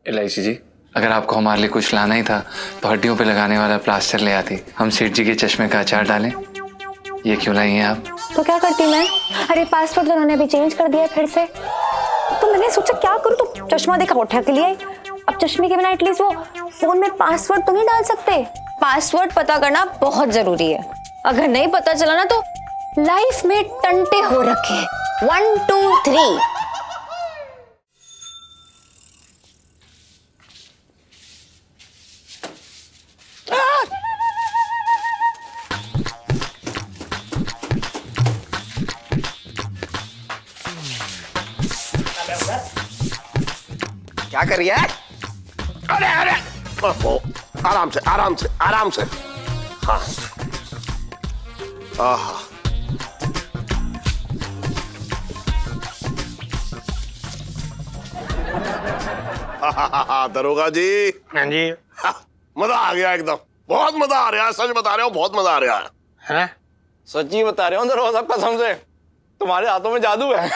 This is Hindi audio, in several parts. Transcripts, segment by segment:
इलायची जी, अगर आपको हमारे लिए कुछ लाना ही था तो हड्डियों पे लगाने वाला प्लास्टर ले आती। हम सेठ जी के चश्मे का अचार डालें। ये क्यों लाई हैं आप? तो क्या करती मैं? अरे पासवर्ड तो उन्होंने अभी चेंज कर दिया है फिर से। तो मैंने सोचा क्या करूं, तो चश्मा देखा उठा के लिए आई। अब चश्मे के बिना एटलीस्ट वो फोन में पासवर्ड तो नहीं डाल सकते। पासवर्ड पता करना बहुत जरूरी है। अगर नहीं पता चला ना तो लाइफ में टंटे हो रखे। 1 2 3। क्या कर रही है? अरे अरे ओहो, आराम से आराम से आराम से। हाँ आहा। दरोगा जी। हाँ जी। मजा आ गया एकदम, बहुत मजा आ रहा है। सच बता रहे हो, बहुत मजा आ रहा है। हैं? सच्ची बता रहे हो दरोगा साहब, कसम से तुम्हारे हाथों में जादू है।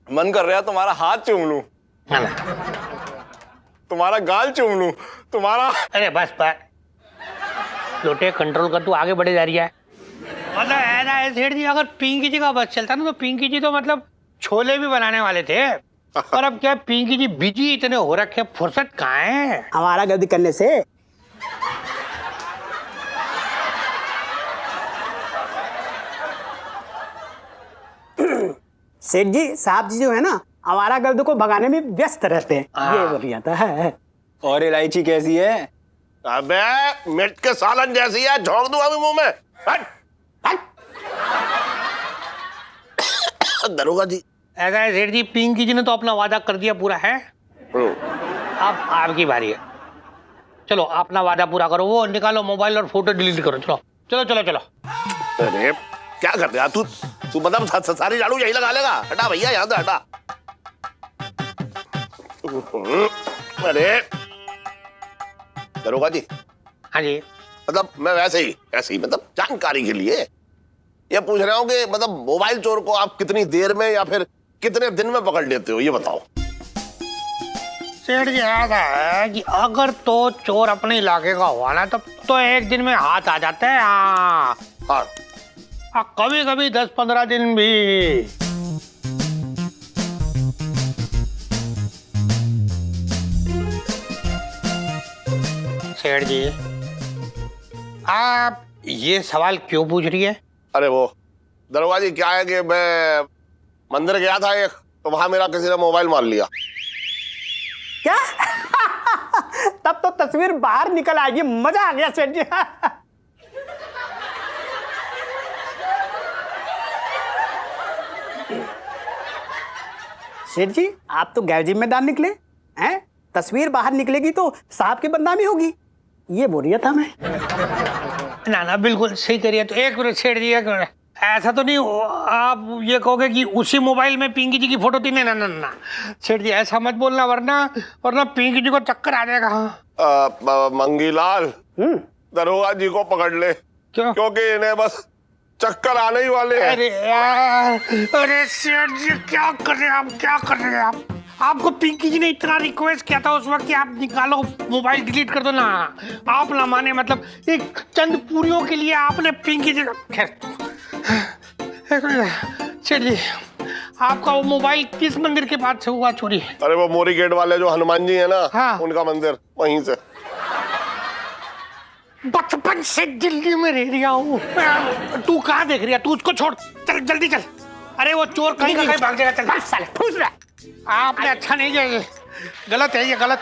मन कर रहा है तुम्हारा हाथ चूम लूं, तुम्हारा गाल चूम लूं, तुम्हारा। अरे बस लोटे कंट्रोल कर, तू आगे बढ़े जा रही है। मतलब ऐसा है सेठ जी, अगर पिंकी जी का बस चलता ना तो पिंकी जी तो मतलब छोले भी बनाने वाले थे। और अब क्या पिंकी जी बिजी इतने हो रखे, फुर्सत कहाँ है हमारा गर्दी करने से। सेठ जी साहब जी जो है ना, हमारा गर्द को भगाने में व्यस्त रहते हैं। ये बढ़िया था है। और इलायची कैसी है? अबे मिर्च के सालन जैसी है, झोंक दूं अभी मुंह में। हट हट। दरोगा जी। ऐसा है सेठ जी, पिंकी जी ने तो अपना वादा कर दिया पूरा है। अब आपकी बारी है। चलो अपना वादा पूरा करो, वो निकालो मोबाइल और फोटो डिलीट करो। चलो चलो चलो चलो। अरे क्या कर रहा तू? तू मतलब सारी झाड़ू यही लगा लेगा? हटा भैया यहाँ से हटा। अरे दरोगा जी। हाँ जी। मतलब मैं वैसे ही मतलब जानकारी के लिए ये पूछ रहा हूँ कि मतलब मोबाइल चोर को आप कितनी देर में या फिर कितने दिन में पकड़ लेते हो, ये बताओ। सेठ जी ऐसा है कि अगर तो चोर अपने इलाके का हुआ ना तो एक दिन में हाथ आ जाता है। हाँ कभी कभी 10-15 दिन भी। सेठ जी आप ये सवाल क्यों पूछ रही है? अरे वो दरोगा जी क्या है कि मैं मंदिर गया था एक, तो वहां मेरा किसी ने मोबाइल मार लिया। क्या? तब तो तस्वीर बाहर निकल आएगी। मजा आ गया सेठ जी। सेठ जी आप तो गैर जिम्मेदार निकले हैं। तस्वीर बाहर निकलेगी तो साहब की बदनामी होगी, ये बोल रहा था मैं। ना बिल्कुल सही करिए। तो एक मिनट सेठ जी, एक मिनट। ऐसा तो नहीं आप ये कहोगे कि उसी मोबाइल में पिंकी जी की फोटो थी? ना ना ना सेठ जी ऐसा मत बोलना, वरना पिंकी जी को चक्कर आ जाएगा। मंगीलाल, दरोगा जी को पकड़ ले। क्यों? क्योंकि इन्हें बस चक्कर आने ही वाले हैं। अरे यार, अरे सेठ जी क्या कर रहे हैं आप, क्या कर रहे हैं आप? आपको पिंकी जी ने इतना रिक्वेस्ट किया था उस वक्त कि आप निकालो मोबाइल, डिलीट कर दो ना। आप ना माने, मतलब एक चंद पूरियों के लिए आपने पिंकी जी। खैर सेठ जी आपका वो मोबाइल किस मंदिर के पास से हुआ चोरी? अरे वो मोरी गेट वाले जो हनुमान जी है ना, हाँ। उनका मंदिर, वहीं से। बचपन से दिल्ली में रह रहा हूँ। तू कहाँ देख रही है? तू उसको छोड़, चल जल्दी चल। अरे वो चोर कहीं का कहीं भाग जाएगा। चल साले ठूस रहा। आपने अच्छा नहीं किया, ये गलत है, ये गलत।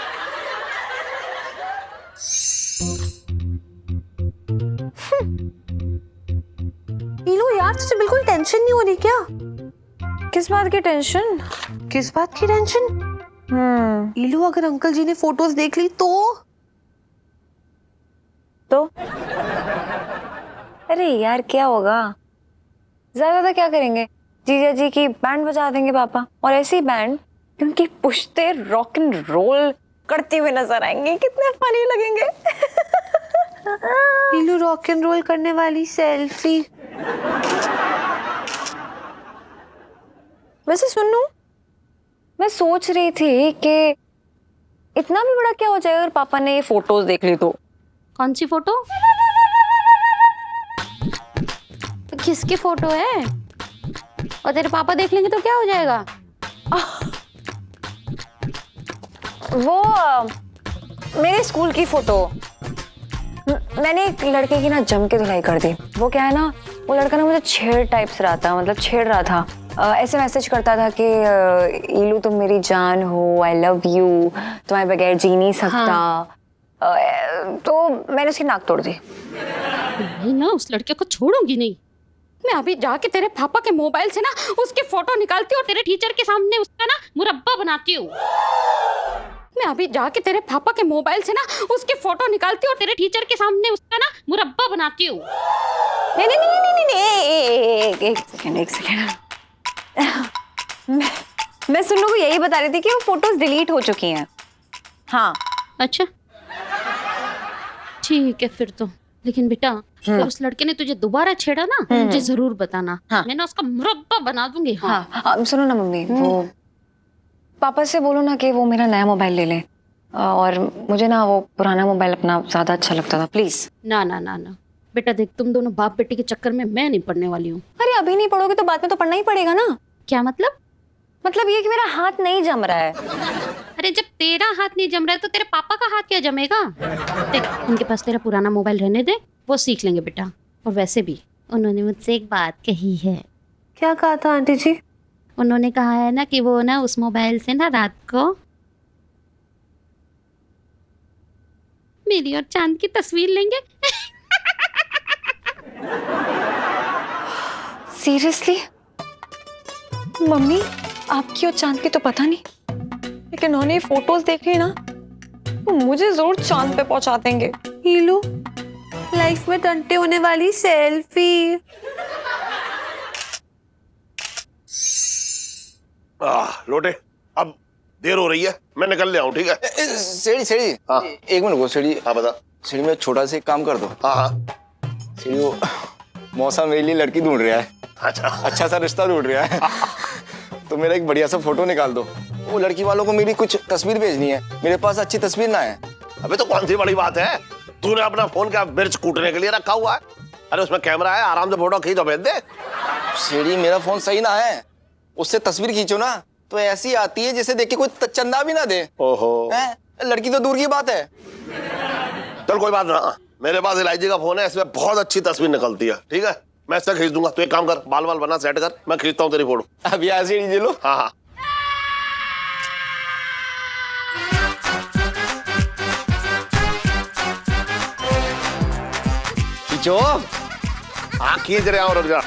नीलू यार तुझे बिल्कुल टेंशन नहीं हो रही क्या? किस बात की टेंशन? किस बात की टेंशन? नीलू अगर अंकल जी ने फोटोज देख ली तो अरे यार क्या होगा? ज्यादा क्या करेंगे, जीजा जी की बैंड बजा देंगे पापा, और ऐसी बैंड कि उनकी पुश्ते रॉक एंड रोल करते हुए नजर आएंगे। कितने फनी लगेंगे। नीलू रॉक एंड रोल करने वाली सेल्फी। वैसे सुनो, मैं सोच रही थी कि इतना भी बड़ा क्या हो जाएगा अगर पापा ने ये फोटोज देख ली तो? कौन सी फोटो? तो किसकी फोटो है? और तेरे पापा देख लेंगे तो क्या हो जाएगा? वो मेरे स्कूल की फोटो। मैंने एक लड़के की ना जम के धुलाई कर दी। वो क्या है ना, वो लड़का ना मुझे छेड़ टाइप से रहा था, मतलब छेड़ रहा था। ऐसे मैसेज करता था कि ईलू तुम मेरी जान हो, आई लव यू, तुम्हारे बगैर जी नहीं सकता। तो मैंने उसकी नाक तोड़ दी। नहीं ना, उस लड़के को छोड़ूंगी नहीं। मैं अभी जाके तेरे पापा के मोबाइल से ना उसकी फोटो निकालती हूँ और तेरे टीचर के सामने उसका ना मुरब्बा बनाती हूँ। मैं अभी जाके तेरे पापा के मोबाइल से ना उसकी फोटो निकालती हूँ और तेरे टीचर के सामने उसका ना मुरब्बा बनाती हूँ। नहीं नहीं नहीं नहीं नहीं, एक सेकेंड। मैं सुन्नू को यही बता रही थी कि वो फोटोज डिलीट हो चुकी हैं। हाँ। अच्छा ठीक है फिर तो। लेकिन बेटा अगर उस लड़के ने तुझे दोबारा छेड़ा ना तो मुझे जरूर बताना। हाँ। मैं ना उसका मुरब्बा बना दूंगी। हाँ, हाँ सुनो ना मम्मी, वो पापा से बोलो ना कि वो मेरा नया मोबाइल ले लें। और मुझे ना वो पुराना मोबाइल अपना ज्यादा अच्छा लगता था, प्लीज। ना ना ना ना बेटा, देख तुम दोनों बाप बेटी के चक्कर में मैं नहीं पड़ने वाली हूँ। अरे अभी नहीं पढ़ोगे तो बाद में तो पढ़ना ही पड़ेगा ना। क्या मतलब? मतलब ये कि मेरा हाथ नहीं जम रहा है। अरे जब तेरा हाथ नहीं जम रहा है तो तेरे पापा का हाथ क्या जमेगा? देख उनके पास तेरा पुराना मोबाइल रहने दे, वो सीख लेंगे बेटा। और वैसे भी उन्होंने मुझसे एक बात कही है। क्या कहा था आंटी जी? उन्होंने कहा है ना कि वो ना उस मोबाइल से ना रात को मेरी और चांद की तस्वीर लेंगे। सीरियसली मम्मी, आपकी और चांद की तो पता नहीं, लेकिन उन्होंने ये फोटोज देख ली ना तो मुझे जरूर चांद पे पहुंचा देंगे। हीलू, लाइफ में टंटे होने वाली सेल्फी। लोटे, अब देर हो रही है, मैं निकल ले आऊं, ठीक है? सेठी सेठी, हाँ। एक मिनट को सेठी। हाँ बता। सेठी में छोटा सा एक काम कर दो। हाँ हाँ। सेठी वो मौसा मेरे लिए लड़की ढूंढ रहा है। अच्छा अच्छा सा रिश्ता ढूंढ रहा है। तो मेरा एक बढ़िया सा फोटो निकाल दो। वो लड़की वालों को मेरी कुछ तस्वीर भेजनी है, मेरे पास अच्छी तस्वीर ना है। अबे तो कौन सी बड़ी बात है, तूने अपना फोन क्या मिर्च कूटने के लिए रखा हुआ है? अरे उसमें कैमरा है, आराम से फोटो खींचो भेज दे। सेठी मेरा फोन सही ना है, उससे तस्वीर खींचो ना तो ऐसी आती है जैसे देख के कोई चंदा भी ना दे। ओहो, लड़की तो दूर की बात है। चल कोई बात ना, मेरे पास एलआईजी का फोन है, इसमें बहुत अच्छी तस्वीर निकलती है, ठीक है? मैं इससे खींच दूंगा। तो एक काम कर, बाल बाल बना सेट कर, मैं खींचता हूँ तेरी फोटो। अभी ऐसे ही लो। हाँ हाँ। खींचो। हाँ खींच रहे हैं, और रुक जा।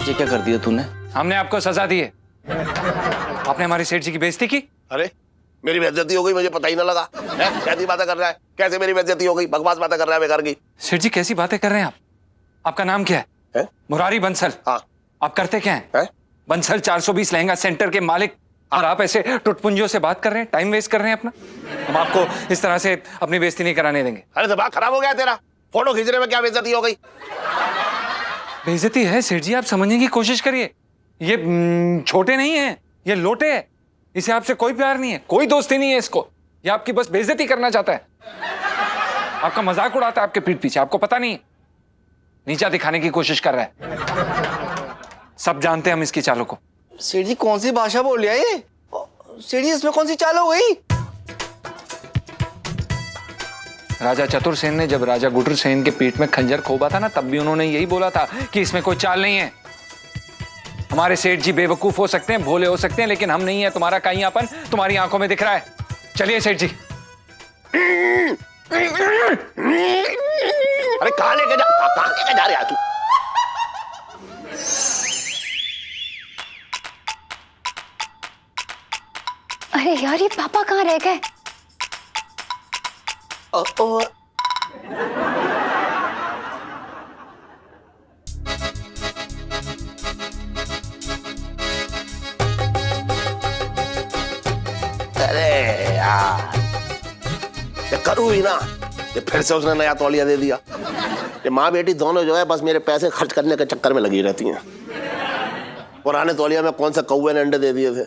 ये क्या कर दिया तूने? हमने आपको सजा दी है। आपने हमारी सेठ जी की बेइज्जती की। अरे मेरी बेइज्जती हो गई, मुझे पता ही ना लगा। कैसी बातें कर रहा है? कैसे मेरी बेइज्जती हो गई? बकवास बातें कर रहा है बेकार की। सेठ जी कैसी बातें कर रहे हैं आप? आपका नाम क्या है? मुरारी बंसल। हाँ। आप करते क्या हैं? है? बंसल 420 लहंगा सेंटर के मालिक। और आप ऐसे टुटपुंजों से बात कर रहे हैं, टाइम वेस्ट कर रहे हैं अपना। हम आपको इस तरह से अपनी बेइज्जती नहीं कराने देंगे। अरे दिमाग खराब हो गया तेरा? फोटो खींचने में क्या बेइज्जती हो गई? बेइज्जती है सेठ जी, आप समझने की कोशिश करिए। ये छोटे नहीं है, ये लोटे है। इसे आपसे कोई प्यार नहीं है, कोई दोस्ती नहीं है इसको। ये आपकी बस बेइज्जती करना चाहता है, आपका मजाक उड़ाता है आपके पीठ पीछे। आपको पता नहीं है, नीचा दिखाने की कोशिश कर रहा है। सब जानते हैं हम इसकी चालों को। सेठ जी कौन सी भाषा बोल रहा है ये? सेठ जी इसमें कौन सी चाल हो गई? राजा चतुरसेन ने जब राजा गुटरसेन के पीठ में खंजर खोबा था ना, तब भी उन्होंने यही बोला था कि इसमें कोई चाल नहीं है। हमारे सेठ जी बेवकूफ हो सकते हैं, भोले हो सकते हैं, लेकिन हम नहीं है। तुम्हारा काइयापन तुम्हारी आंखों में दिख रहा है। चलिए सेठ जी। अरे कहाँ लेके जा रहे तू? अरे यार, ये पापा कहाँ रह गए? ओ। अरे यार, ये करूँ ही ना, ये फिर से उसने नया तौलिया दे दिया। ये माँ बेटी दोनों जो है बस मेरे पैसे खर्च करने के चक्कर में लगी रहती हैं। पुराने तौलिया में कौन से कौवे ने अंडे दे दिए थे।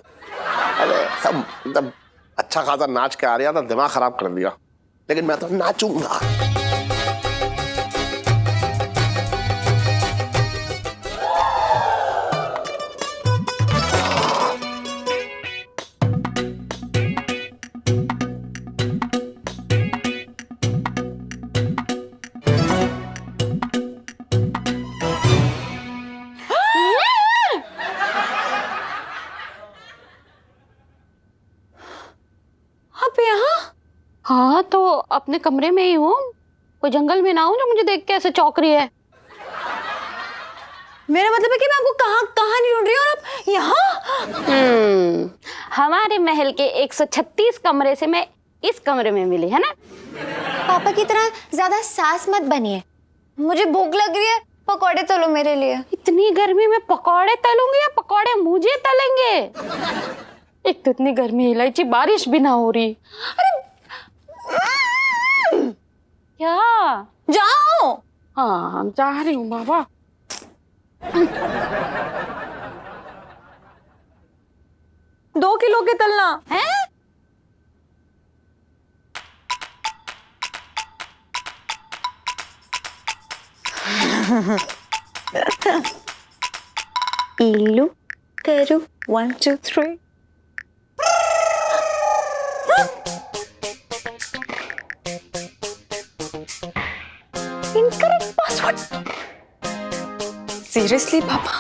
अरे सब मतलब अच्छा खासा नाच के आ रहा था, दिमाग खराब कर दिया। लेकिन मैं तो नाचूंगा। आप यहाँ? हाँ तो अपने कमरे में ही हूँ, कोई जंगल में ना हूँ जो मुझे देख के ऐसे चौंक रही है। मेरा मतलब है कि मैं आपको कहाँ कहाँ नहीं ढूंढ रही हूँ और आप यहाँ? हमारे महल के 136 कमरे से मैं इस कमरे में मिली है ना। पापा की तरह ज्यादा सास मत बनिए, मुझे भूख लग रही है, पकौड़े तलो मेरे लिए। इतनी गर्मी में पकौड़े तलूंगी या पकौड़े मुझे तलेंगे? एक तो इतनी गर्मी, इलायची बारिश भी ना हो रही। क्या? जाओ। हाँ हम जा रही हूँ बाबा। 2 किलो के तलना है? इल्लू करू 1 2 3। Incorrect password. सीरियसली पापा?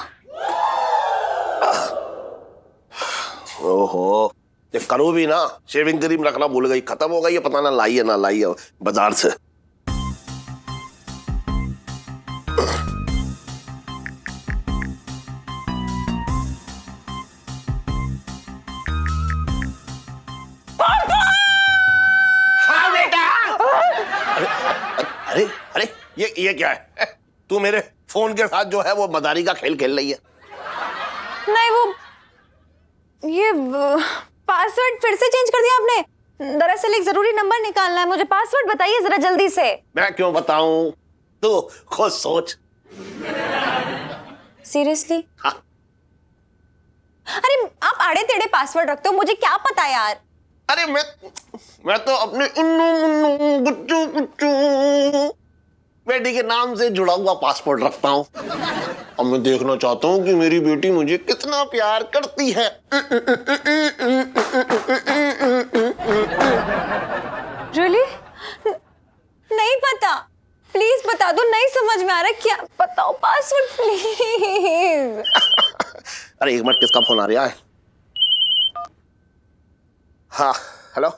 ओहो, ये करूँ भी ना, शेविंग क्रीम रखना भूल गई, खत्म हो गई है, पता ना लाई है ना लाई है बाजार से। हाँ बेटा। अरे अरे ये क्या है? तू मेरे फोन के साथ जो है वो मदारी का खेल खेल रही है। नहीं वो ये पासवर्ड फिर से चेंज कर दिया आपने। दरअसल एक जरूरी नंबर निकालना है, मुझे पासवर्ड बताइए जरा जल्दी से। मैं क्यों बताऊं, तू खुद सोच। सीरियसली? हाँ। अरे आप आड़े टेढ़े पासवर्ड रखते हो, मुझे क्या पता यार। अरे मैं तो अपने उन्नू मुन्नू गुच्चू गुच्चू बेटी के नाम से जुड़ा हुआ पासपोर्ट रखता हूँ। अब मैं देखना चाहता हूँ कि मेरी बेटी मुझे कितना प्यार करती है। रियली? नहीं पता, प्लीज बता दो, नहीं समझ में आ रहा, क्या बताओ पासवर्ड प्लीज। अरे एक मिनट, किसका फोन आ रहा है? हाँ हेलो।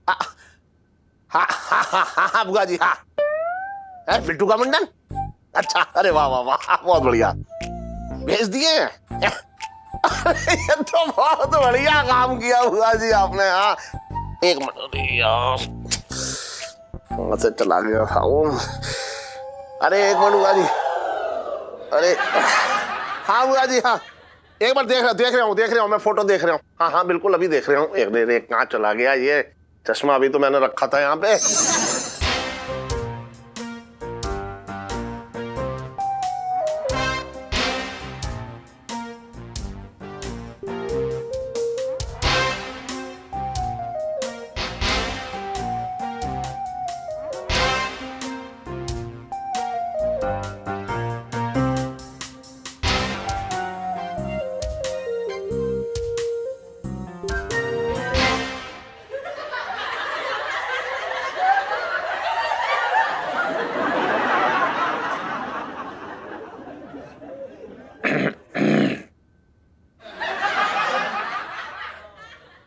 हाँ हाँ हाँ हाँ हाँ बुआ जी, हाँ है बिट्टू का मुंडन। अच्छा, अरे वाह वाह वाह, बहुत बढ़िया, भेज दिए। अरे ये तो बहुत बढ़िया काम किया बुआ जी आपने। हाँ एक मिनट, अरे यार कहाँ से चला गया था वो। अरे एक मिनट बुआ जी, अरे हाँ बुआ जी, हाँ एक बार देख रहा हूँ, मैं फोटो देख रहा हूँ। हाँ हाँ बिल्कुल अभी देख रहा हूँ। एक कहाँ चला गया ये चश्मा, अभी तो मैंने रखा था यहाँ पे।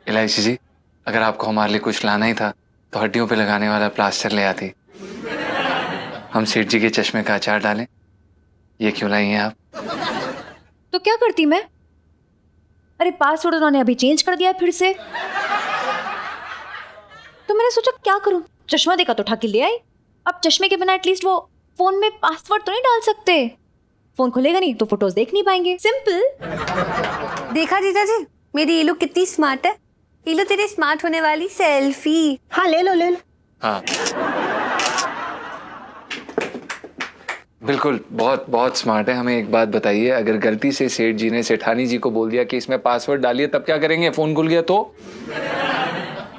इलायची जी, अगर आपको हमारे लिए कुछ लाना ही था तो हड्डियों पे लगाने वाला प्लास्टर ले आती। हम सेठ जी के चश्मे का अचार डालें, ये क्यों लाई हैं आप? तो क्या करती मैं? अरे पासवर्ड उन्होंने अभी चेंज कर दिया है फिर से, तो मैंने सोचा क्या करूं, चश्मा देखा तो उठा के ले आई। अब चश्मे के बिना एटलीस्ट वो फोन में पासवर्ड तो नहीं डाल सकते। फोन खुलेगा नहीं तो फोटोज देख नहीं पाएंगे। सिंपल। देखा जीजा जी, मेरी ये लुक कितनी स्मार्ट है। ये लो तेरे स्मार्ट होने वाली सेल्फी। हाँ ले लो ले लो। हाँ बिल्कुल, बहुत बहुत स्मार्ट है। हमें एक बात बताइए, अगर गलती से सेठ जी ने सेठानी जी को बोल दिया कि इसमें पासवर्ड डालिए, तब क्या करेंगे? फोन खुल गया तो?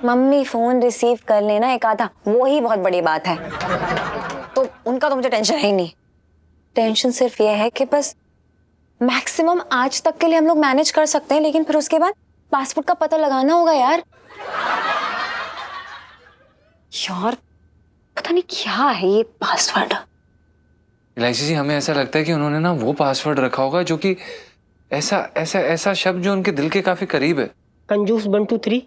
मम्मी फोन रिसीव कर लेना एक आधा, वो ही बहुत बड़ी बात है। तो उनका तो मुझे टेंशन है ही नहीं। टेंशन सिर्फ ये है कि बस मैक्सिमम आज तक के लिए हम लोग मैनेज कर सकते हैं, लेकिन फिर उसके बाद पासवर्ड का पता लगाना होगा यार। यार पता नहीं क्या है ये पासवर्ड। इलायची जी, हमें ऐसा लगता है कि उन्होंने ना वो पासवर्ड रखा होगा जो कि ऐसा ऐसा ऐसा शब्द जो उनके दिल के काफी करीब है। कंजूस 1 2 3।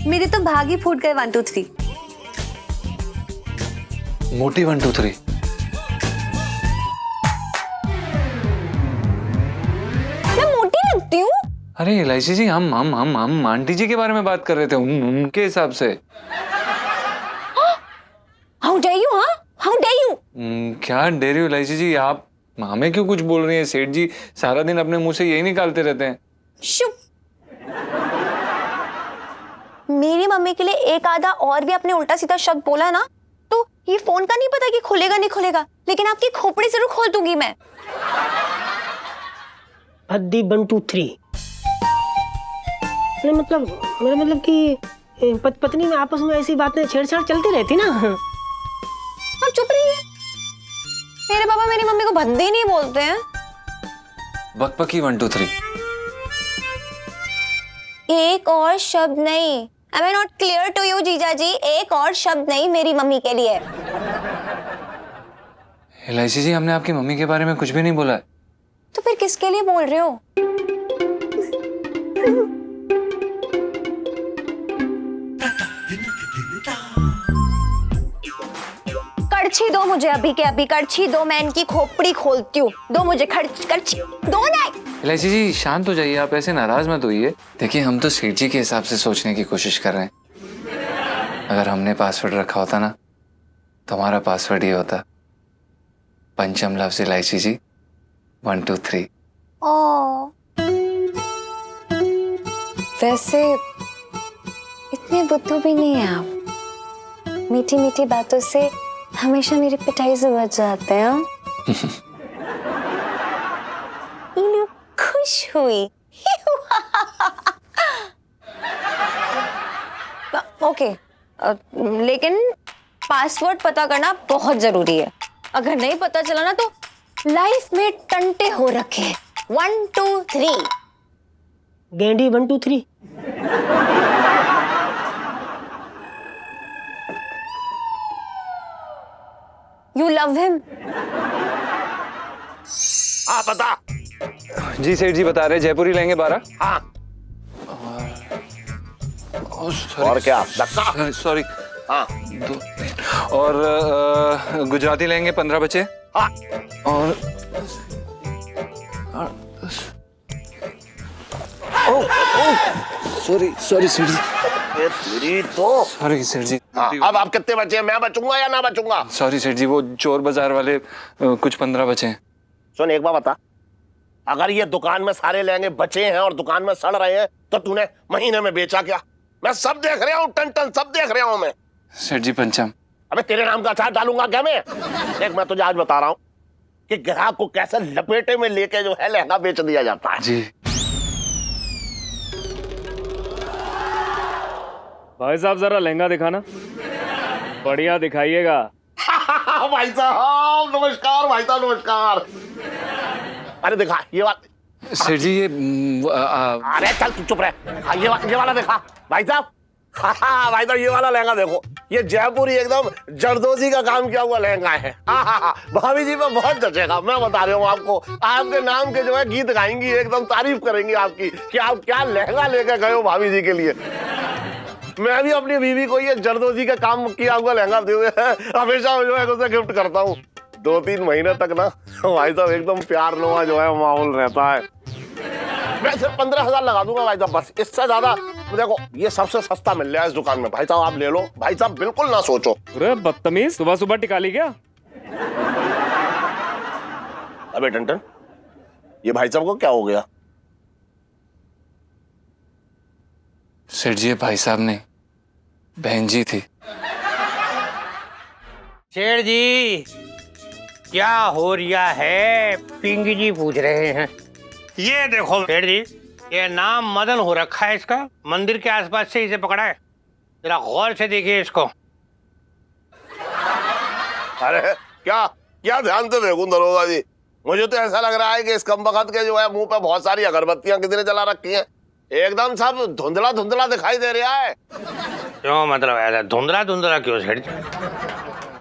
मेरे तो भाग ही फूट गए 1 2 3। मोटी 1 2 3। मैं मोटी लगती हूँ? अरे इलायची जी, हम आंटी जी के बारे में बात कर रहे थे, उनके हिसाब से। हाउ डेयर यू, हाँ हाउ डेयर यू। क्या डेयर यू इलायची जी? आप हमें क्यों कुछ बोल रही हैं? सेठ जी सारा दिन अपने मुंह से यही निकालते रहते हैं। शुभ। मेरी मम्मी के लिए एक आधा और भी अपने उल्टा सीधा शब्द बोला ना तो ये फोन का नहीं पता कि खुलेगा नहीं खुलेगा, लेकिन आपकी खोपड़ी जरूर खोल दूंगी मैं। हद्दी 1 2 3। मेरा मतलब कि पत्नी में आपस में ऐसी बातें छेड़छाड़ चलती रहती ना। आप चुप रहिए। मेरे पापा मेरी मम्मी को भद्दी नहीं बोलते हैं। बकबकी 1 2 3। एक और शब्द नहीं। Am I not clear to you जीजा जी? एक और शब्द नहीं मेरी मम्मी के लिए। इलायची जी, हमने आपकी मम्मी के बारे में कुछ भी नहीं बोला है। तो फिर किसके लिए बोल रहे हो? कड़छी दो मुझे अभी के अभी, कड़छी दो, मैं इनकी खोपड़ी खोलती हूँ। दो मुझे कड़छी दो। नहीं इलायची जी, शांत हो जाइए, आप ऐसे नाराज मत होइए। देखिए, हम तो सेठ जी के हिसाब से सोचने की कोशिश कर रहे हैं। अगर हमने पासवर्ड रखा होता ना तो हमारा पासवर्ड ये होता, पंचम लफ्ज इलायची जी 1 2 3। ओ, वैसे इतने बुद्धू भी नहीं है आप। मीठी मीठी बातों से हमेशा मेरी पिटाई से बच जाते हैं। इन्हें खुश हुई। ओके, लेकिन पासवर्ड पता करना बहुत जरूरी है। अगर नहीं पता चला ना तो लाइफ में टंटे हो रखे। 1 2 3। गेंडी 1 2 3। You love him? हाँ बता। जी सेठ जी बता रहे, जयपुरी लेंगे 12। हाँ और क्या? धक्का। सॉरी। हाँ 2 और गुजराती लेंगे 15 बचे। हाँ और सॉरी सेठ जी, तेरी तो। सॉरी सेठ जी। हाँ, अब आप कितने बचे हैं? मैं बचूंगा या ना बचूंगा? सॉरी सेठ जी, वो चोर बाजार वाले कुछ 15 बचे हैं। सुन एक बार बता, अगर ये दुकान में सारे लहंगे बचे हैं और दुकान में सड़ रहे हैं तो तूने महीने में बेचा क्या? मैं सब देख रहा हूँ, टन टन सब देख रहा हूँ मैं। सेठ जी पंचम। अबे तेरे नाम का अचार डालूंगा क्या मैं? देख मैं तुझे आज बता रहा हूँ कि ग्राहक को कैसे लपेटे में लेके जो है लहंगा बेच दिया जाता है। जी भाई साहब जरा लहंगा दिखाना, बढ़िया दिखाइएगा। भाई साहब नमस्कार, भाई साहब नमस्कार। अरे दिखा ये वाला। सेठ जी ये अरे चल तू चुप रह। ये वाला देखा भाई साहब। हाँ भाई साहब ये वाला लहंगा देखो, ये जयपुरी एकदम जरदोजी का काम किया हुआ लहंगा है। भाभी जी में बहुत जचेगा, मैं बता रहा हूँ आपको। आपके नाम के जो है गीत गाएंगी, एकदम तारीफ करेंगी आपकी कि आप क्या लहंगा लेकर गए हो भाभी जी के लिए। मैं भी अपनी बीवी को ये जरदोजी का काम किया हुआ लहंगा दे हुए हमेशा जो है उसे गिफ्ट करता हूँ। 2-3 महीने तक ना भाई साहब एकदम प्यार नुमा जो है माहौल रहता है। मैं सिर्फ 15,000 लगा दूंगा भाई साहब, बस इससे ज्यादा। देखो ये सबसे सस्ता मिल रहा है इस दुकान में, भाई साहब आप ले लो, भाई साहब बिल्कुल ना सोचो। अरे बदतमीज, सुबह सुबह टिका ली क्या? अबे टंटन, ये भाई साहब को क्या हो गया? सेठ जी, ये भाई साहब ने बहन जी थी। शेर जी क्या हो रहा है? पिंकी जी पूछ रहे हैं। ये देखो शेर जी, ये नाम मदन हो रखा है इसका, मंदिर के आसपास से इसे पकड़ा है। जरा गौर से देखिए इसको। अरे क्या क्या ध्यान से देखूं दरोगा जी, मुझे तो ऐसा लग रहा है कि इस कमबख्त के जो है मुंह पे बहुत सारी अगरबत्तियां कितने जला रखी हैं, एकदम सब धुंधला धुंधला दिखाई दे रहा है। क्यों मतलब ऐसा धुंधला धुंधला क्यों सेठ जी?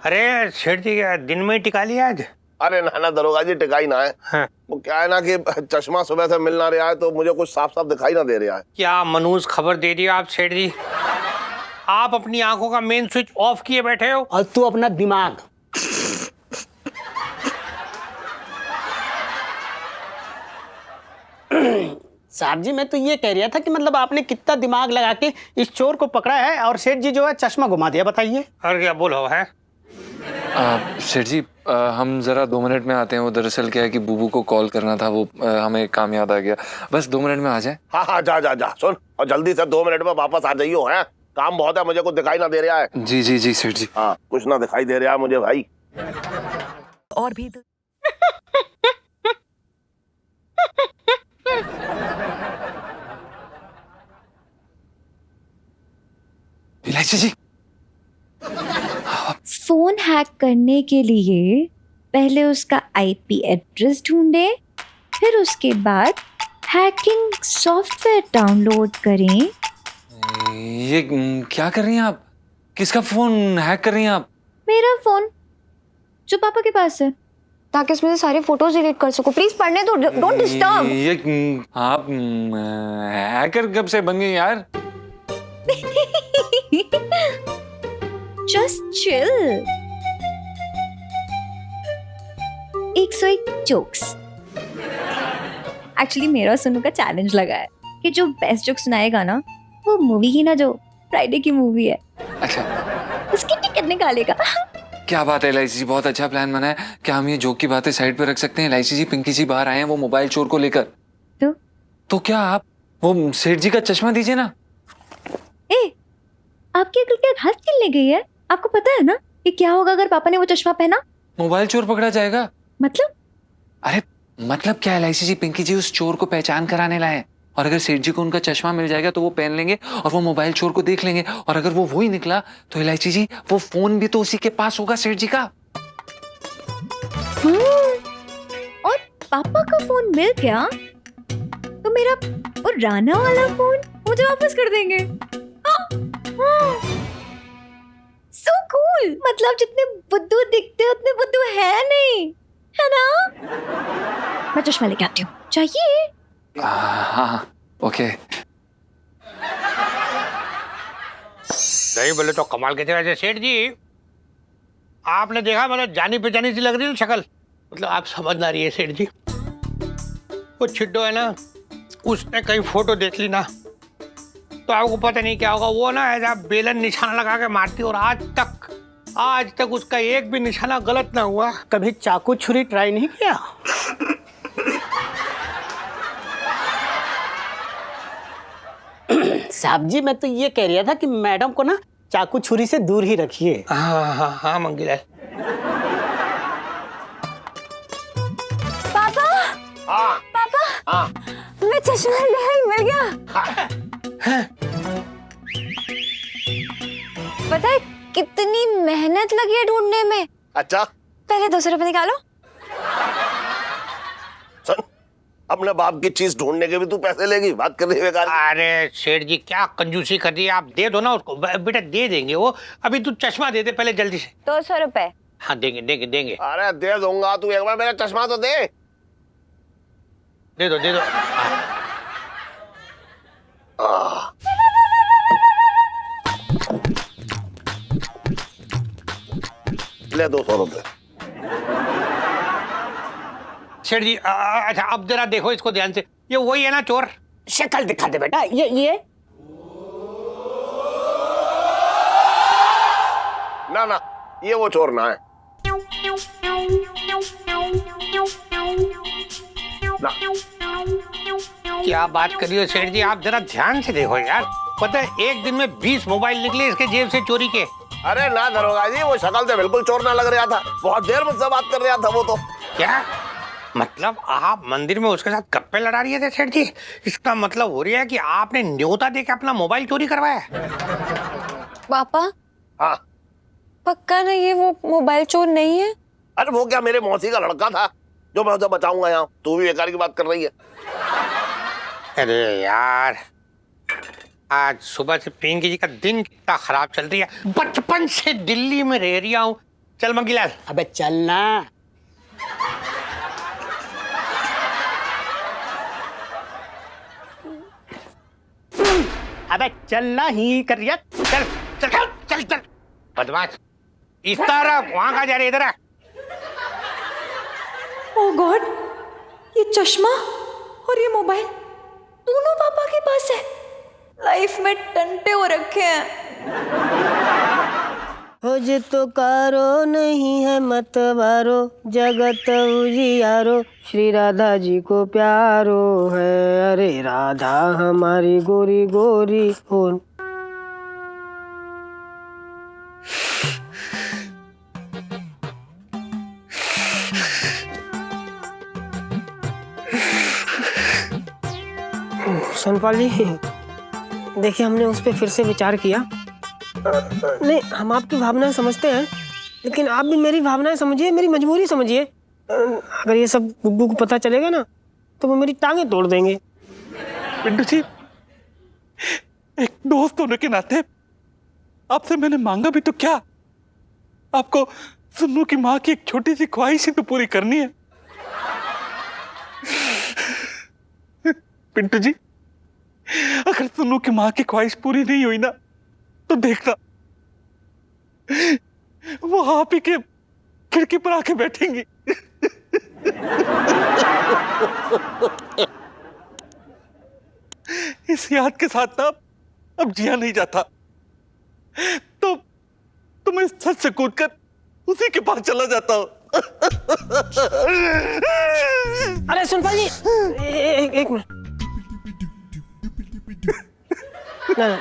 अरे सेठ जी क्या दिन में ही टिका लिया आज? अरे ना दरोगा जी, टिकाई ना है। हाँ। वो क्या है ना कि चश्मा सुबह से मिल ना रहा है तो मुझे कुछ साफ साफ दिखाई ना दे रहा है। क्या मनूस खबर दे रही हो आप सेठ जी? आप अपनी आंखों का मेन स्विच ऑफ किए बैठे हो। और तू अपना दिमाग। साहब जी मैं तो ये कह रहा था कि मतलब आपने कितना दिमाग लगा के इस चोर को पकड़ा है और सेठ जी जो है चश्मा घुमा दिया, बताइए। और क्या बोलो है? सेठ जी, हम जरा 2 मिनट में आते हैं। वो दरअसल क्या है कि बुबू को कॉल करना था, वो हमें काम याद आ गया। बस 2 मिनट में आ जाए। हाँ हाँ जा सुन, और जल्दी से 2 मिनट में वापस आ जाइयो, है काम बहुत है, मुझे कुछ दिखाई ना दे रहा है। जी जी जी सेठ जी। हाँ कुछ ना दिखाई दे रहा है मुझे भाई। और भी इलायची जी, फोन हैक करने के लिए पहले उसका आईपी एड्रेस ढूंढे, फिर उसके बाद हैकिंग सॉफ्टवेयर डाउनलोड करें। ये क्या कर रही हैं आप? किसका फोन हैक कर रही हैं आप? मेरा फोन जो पापा के पास है, ताकि इसमें से सारे फोटोज डिलीट कर सको। प्लीज पढ़ने दो, डोंट डिस्टर्ब। ये आप हैकर कब से बन गई यार? Just chill. 101 जोक्स। एक्चुअली मेरा सुनू का चैलेंज लगा है कि जो बेस्ट जोक सुनाएगा ना, वो मूवी ही ना जो फ्राइडे की मूवी है, अच्छा, उसकी टिकट निकालेगा। क्या बात है इलायची जी, बहुत अच्छा प्लान बना है। क्या हम ये जोक की बातें साइड पे रख सकते हैं? इलायची जी, पिंकी जी बाहर आए हैं वो मोबाइल चोर को लेकर। तो क्या आप वो सेठ जी का चश्मा दीजिए ना। ए, आपकी अकल क्या घास खिलने गई है? आपको पता है ना कि क्या होगा अगर पापा ने वो चश्मा पहना? मोबाइल चोर पकड़ा जाएगा। मतलब? अरे मतलब क्या इलायची जी, पिंकी जी उस चोर को पहचान कराने लाए, और अगर सेठ जी को उनका चश्मा मिल जाएगा तो वो पहन लेंगे और वो मोबाइल चोर को देख लेंगे, और अगर वो वही निकला तो इलायची जी वो फोन भी तो उसी के पास होगा, सेठ जी का। और पापा का फोन मिल गया तो मेरा पुराना वाला फोन मुझे वापस कर देंगे। So cool. मतलब जितने बुद्धू दिखते उतने बुद्धू है नहीं, है ना? मैं चश्मा लेके आती हूँ, चाहिए? हाँ ओके। नहीं बोले तो कमाल के थे वैसे सेठ जी। आपने देखा, मतलब जानी पहचानी सी लग रही है शक्ल, मतलब आप समझ ना रही है सेठ जी। वो छिड्डो है ना, उसने कहीं फोटो देख ली ना तो आपको पता नहीं क्या होगा। वो ना ऐसा बेलन निशाना लगा के मारती, और आज तक उसका एक भी निशाना गलत ना हुआ। कभी चाकू छुरी ट्राई नहीं किया? साहब जी मैं तो ये कह रहा था कि मैडम को ना चाकू छुरी से दूर ही रखिए। हाँ मंगीलाल। पापा, हाँ पापा, हाँ मैं चश्मा मिल गया। पता है कितनी मेहनत लगी है ढूंढने में? अच्छा पहले 200 रुपए निकालो। सुन, अपने बाप की चीज ढूंढने के भी तू पैसे लेगी, बात कर रही है बेकार। अरे सेठ जी क्या कंजूसी कर दी है, आप दे दो ना उसको। बेटा दे देंगे वो, अभी तू चश्मा दे दे पहले जल्दी से। 200 रुपए। हाँ देंगे देंगे देंगे। अरे दे दूंगा, तू एक बार मेरा चश्मा तो दे। दे दो दे दो। ले 200 रुपए। सेठ जी अच्छा अब जरा देखो इसको ध्यान से। ये वही है ना चोर? शक्ल दिखा दे बेटा, ये ना ना, ये वो चोर ना है ना। क्या बात कर रही हो सेठ जी, आप जरा ध्यान से देखो यार। पता है एक दिन में 20 मोबाइल निकले इसके जेब से चोरी के। अरे ना दरोगा जी, वो शक्ल से बिल्कुल चोर ना लग रहा था। बहुत देर मुझसे बात कर रहा था वो तो। क्या मतलब आप मंदिर में उसके साथ गप्पे लड़ा रही थे सेठ जी? इसका मतलब हो रहा है कि आपने न्योता देके अपना मोबाइल चोरी करवाया। पापा हाँ, पक्का नहीं है वो मोबाइल चोर नहीं है? अरे वो क्या मेरे मौसी का लड़का था जो मैं उसे बचाऊंगा यहाँ। तू भी बेकार की बात कर रही है। अरे यार, आज सुबह से पिंकी जी का दिन कितना खराब चल रही है। बचपन से दिल्ली में रह रही हूँ। चल मंगीलाल। अबे चलना। अबे चलना ही कर रिया। चल चल चल चल चल बदमाश, इस तरफ वहां का जा रही, इधर आ। ओह गॉड, ये चश्मा और ये मोबाइल दोनों पापा के पास है। लाइफ में टंटे हो रखे हैं। हो जे तो कारो नहीं है मतवारो, जगत उजियारो, श्री राधा जी को प्यारो है। अरे राधा हमारी गोरी गोरी हो। सोनपाल जी, देखिए हमने उस पर फिर से विचार किया। नहीं, हम आपकी भावनाएं समझते हैं, लेकिन आप भी मेरी भावनाएं समझिए, मेरी मजबूरी समझिए। अगर ये सब गुड्डू को पता चलेगा ना तो वो मेरी टांगें तोड़ देंगे। पिंटू जी, एक दोस्त होने के नाते आपसे मैंने मांगा भी तो क्या? आपको सुन्नू की माँ की एक छोटी सी ख्वाहिश ही तो पूरी करनी है। पिंटू जी, अगर सुन्नू की माँ की ख्वाहिश पूरी नहीं हुई ना तो देखना वो आप ही के खिड़की पर आके बैठेंगी। इस याद के साथ ना अब जिया नहीं जाता, तो मैं सच से कूदकर उसी के पास चला जाता हूं। अरे सुनपाल जी, एक मिनट। ना ना,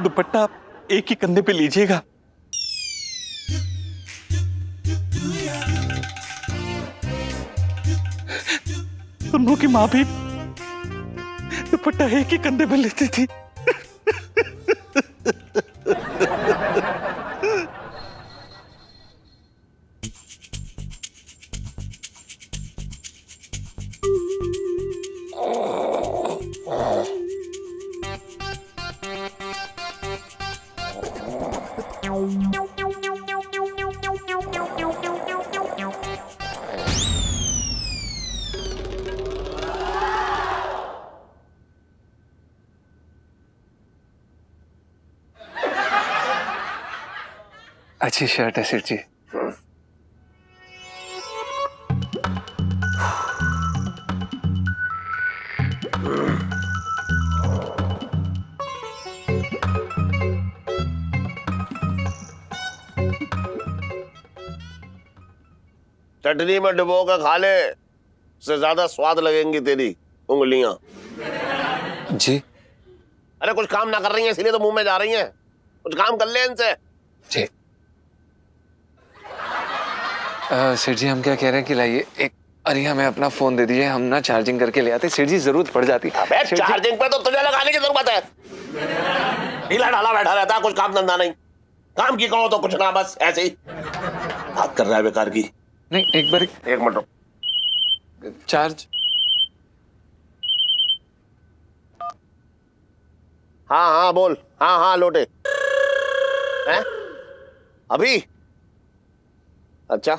दुपट्टा आप एक ही कंधे पे लीजिएगा। सुन्नू की माँ भी दुपट्टा एक ही कंधे पे लेती थी। अच्छी शर्ट है सेठ जी। चटनी में डुबो कर खा ले, उससे ज्यादा स्वाद लगेंगी तेरी उंगलियां। जी अरे कुछ काम ना कर रही हैं इसलिए तो मुंह में जा रही हैं। कुछ काम कर ले इनसे। जी सेठ जी, हम क्या कह रहे हैं कि लाइए एक अरे हमें अपना फोन दे दीजिए, हम ना चार्जिंग करके ले आते। सेठ जी जरूरत पड़ जाती। अबे चार्जिंग पे तो तुझे लगाने की जरूरत है। ढीला ढाला बैठा रहता है, कुछ काम धंधा नहीं। काम की कहो तो कुछ ना, बस ऐसे ही बात कर रहा है बेकार की। नहीं, एक बार एक मिनट रुक। चार्ज। हाँ हाँ बोल। हाँ हाँ लोटे हैं अभी। अच्छा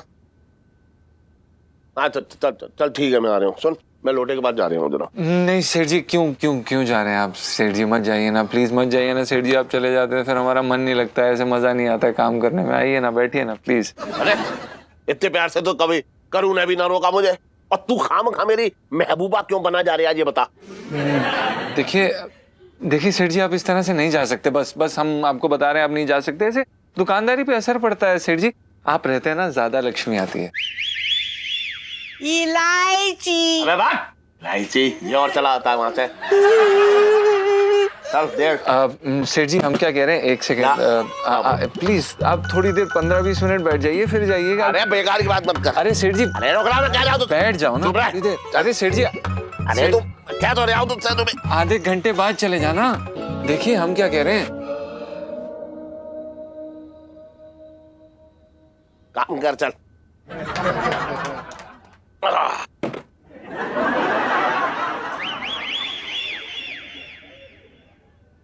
हाँ चल चल चल ठीक है, मैं आ रहा हूँ। सुन मैं लोटे के पास जा रहा हूँ जरा। नहीं सेठ जी, क्यों क्यों क्यों जा रहे हैं आप? सेठ जी मत जाइए ना, प्लीज मत जाइए ना सेठ जी। आप चले जाते हैं फिर हमारा मन नहीं लगता है, ऐसे मजा नहीं आता है काम करने में। आइए ना, बैठिए ना प्लीज। अरे इतने प्यार से तो कभी करूँ ने भी ना रोका मुझे, और तू खामखा मेरी महबूबा क्यों बना जा रही है, ये बता। देखिए सेठ जी, आप इस तरह से नहीं जा सकते। बस हम आपको बता रहे हैं, आप नहीं जा सकते। ऐसे दुकानदारी पे असर पड़ता है सेठ जी। आप रहते हैं ना, ज्यादा लक्ष्मी आती है। इलायची। अबे बात इलायची, ये और चला आता है वहां से। चल देख। सेठ जी हम क्या कह रहे हैं, एक सेकंड प्लीज। आप थोड़ी देर 15-20 मिनट बैठ जाइए, फिर जाइएगा। अरे बेकार की बात मत कर। अरे सेठ जी, अरे रोक रहा, मैं क्या जाऊँ? बैठ जाओ ना थोड़ी देर। अरे सेठ जी, अरे तुम क्या तो रहे हो तुमसे? तुम्हें आधे घंटे बाद चले जाना। देखिए हम क्या कह रहे हैं। काम कर चल।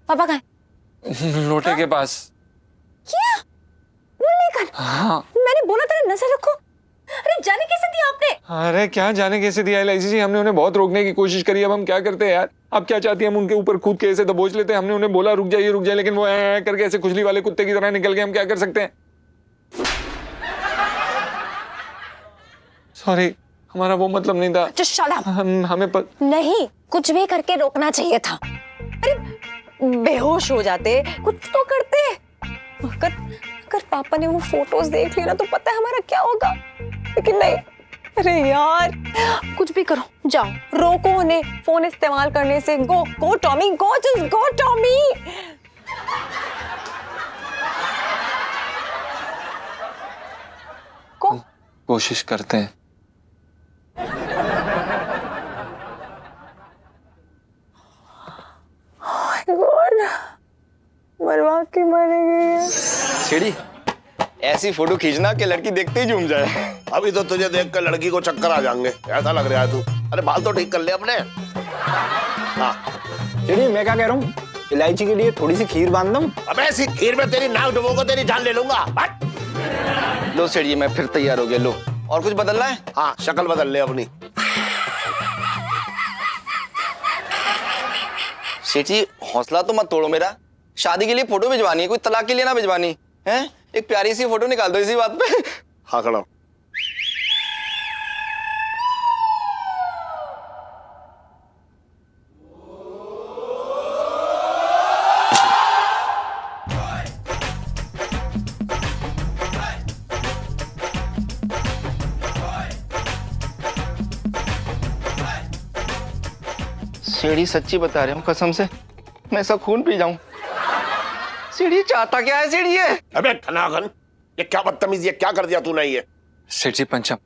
पापा कहाँ? लोटे के पास। क्या? वो लेकर? हाँ। मैंने बोला था नजर रखो। अरे जाने कैसे दिया आपने? अरे क्या जाने कैसे दिया एलआईसी जी, हमने उन्हें बहुत रोकने की कोशिश करी। अब हम क्या करते हैं यार? आप क्या चाहती हैं हम उनके ऊपर कूद के ऐसे दबोच लेते हैं? हमने उन्हें बोला रुक जाइए, लेकिन वो ऐ करके ऐसे खुजली वाले कुत्ते की तरह निकल गए। हम क्या कर सकते हैं? सॉरी, हमारा वो मतलब नहीं था। Just shut up. हमें नहीं, कुछ भी करके रोकना चाहिए था। अरे बेहोश हो जाते, कुछ तो करते। अगर पापा ने वो फोटोज देख लिया ना तो पता है हमारा क्या होगा। लेकिन नहीं, अरे यार कुछ भी करो, जाओ रोको उन्हें फोन इस्तेमाल करने से। गो टॉमी, गो, जस्ट गो टॉमी। कोशिश करते हैं। गॉड, मरवा के मारेंगे। सीढ़ी ऐसी फोटो खींचना कि लड़की देखते ही झूम जाए। अभी तो तुझे देखकर लड़की को चक्कर आ जाएंगे, ऐसा लग रहा है तू। अरे बाल तो ठीक कर ले अपने। हाँ सीढ़ी, मैं क्या कह रहा हूँ, इलायची के लिए थोड़ी सी खीर बांध दूं? अबे ऐसी खीर में तेरी नाक डुबो को तेरी जान ले लूंगा। लो सीढ़ी, मैं फिर तैयार हो गया। लो, और कुछ बदलना है? हाँ शक्ल बदल ले अपनी। सेठ जी हौसला तो मत तोड़ो मेरा। शादी के लिए फोटो भिजवानी है, कोई तलाक के लिए ना भिजवानी है। एक प्यारी सी फोटो निकाल दो इसी बात पे। हाँ खड़ा। सीढ़ी सच्ची बता रही हूँ, कसम से मैं सब खून पी जाऊं। सीढ़ी चाहता क्या है सीढ़ी? ये अबे ठनागन, ये क्या बदतमीजी है, क्या कर दिया तूने ये? सेठ जी पंचम,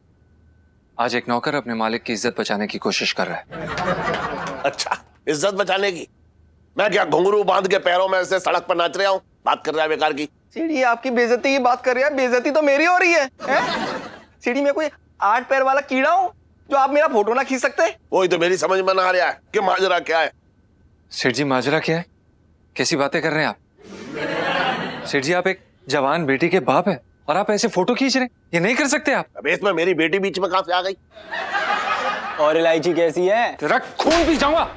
आज एक नौकर अपने मालिक की इज्जत बचाने की कोशिश कर रहा है। अच्छा, इज्जत बचाने की? मैं क्या घुंघरू बांध के पैरों में ऐसे सड़क पर नाच रहा हूँ? बात कर रहा है बेकार की। सीढ़ी आपकी बेइज्जती की बात कर रही है, बेइज्जती तो मेरी हो रही है? सीढ़ी में कोई 8 पैर वाला कीड़ा हूँ जो आप मेरा फोटो ना खींच सकते? वही तो मेरी समझ में ना आ रहा है कि माजरा क्या है। सेठ जी माजरा क्या है? कैसी बातें कर रहे हैं आप? सेठ जी आप एक जवान बेटी के बाप है और आप ऐसे फोटो खींच रहे हैं, ये नहीं कर सकते आप। अबे इसमें मेरी बेटी बीच में कहां से आ गई? और इलायची कैसी है? तेरा खून पी जाऊंगा।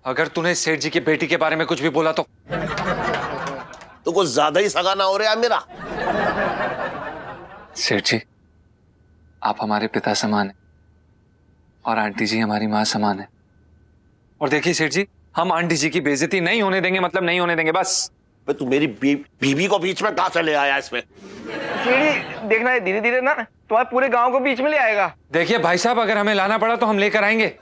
अगर तूने सेठ जी की बेटी के बारे में कुछ भी बोला तो कुछ ज्यादा ही सगा ना हो रहा है मेरा। सेठ जी आप हमारे पिता समान हैं और आंटी जी हमारी माँ समान है। और देखिए सेठ जी, हम आंटी जी की बेइज्जती नहीं होने देंगे, मतलब नहीं होने देंगे बस। तू मेरी बीवी को बीच में कहां से ले आया इसमें? सीढ़ी देखना है, धीरे धीरे ना तुम्हारे पूरे गांव को बीच में ले आएगा। देखिए भाई साहब, अगर हमें लाना पड़ा तो हम लेकर आएंगे।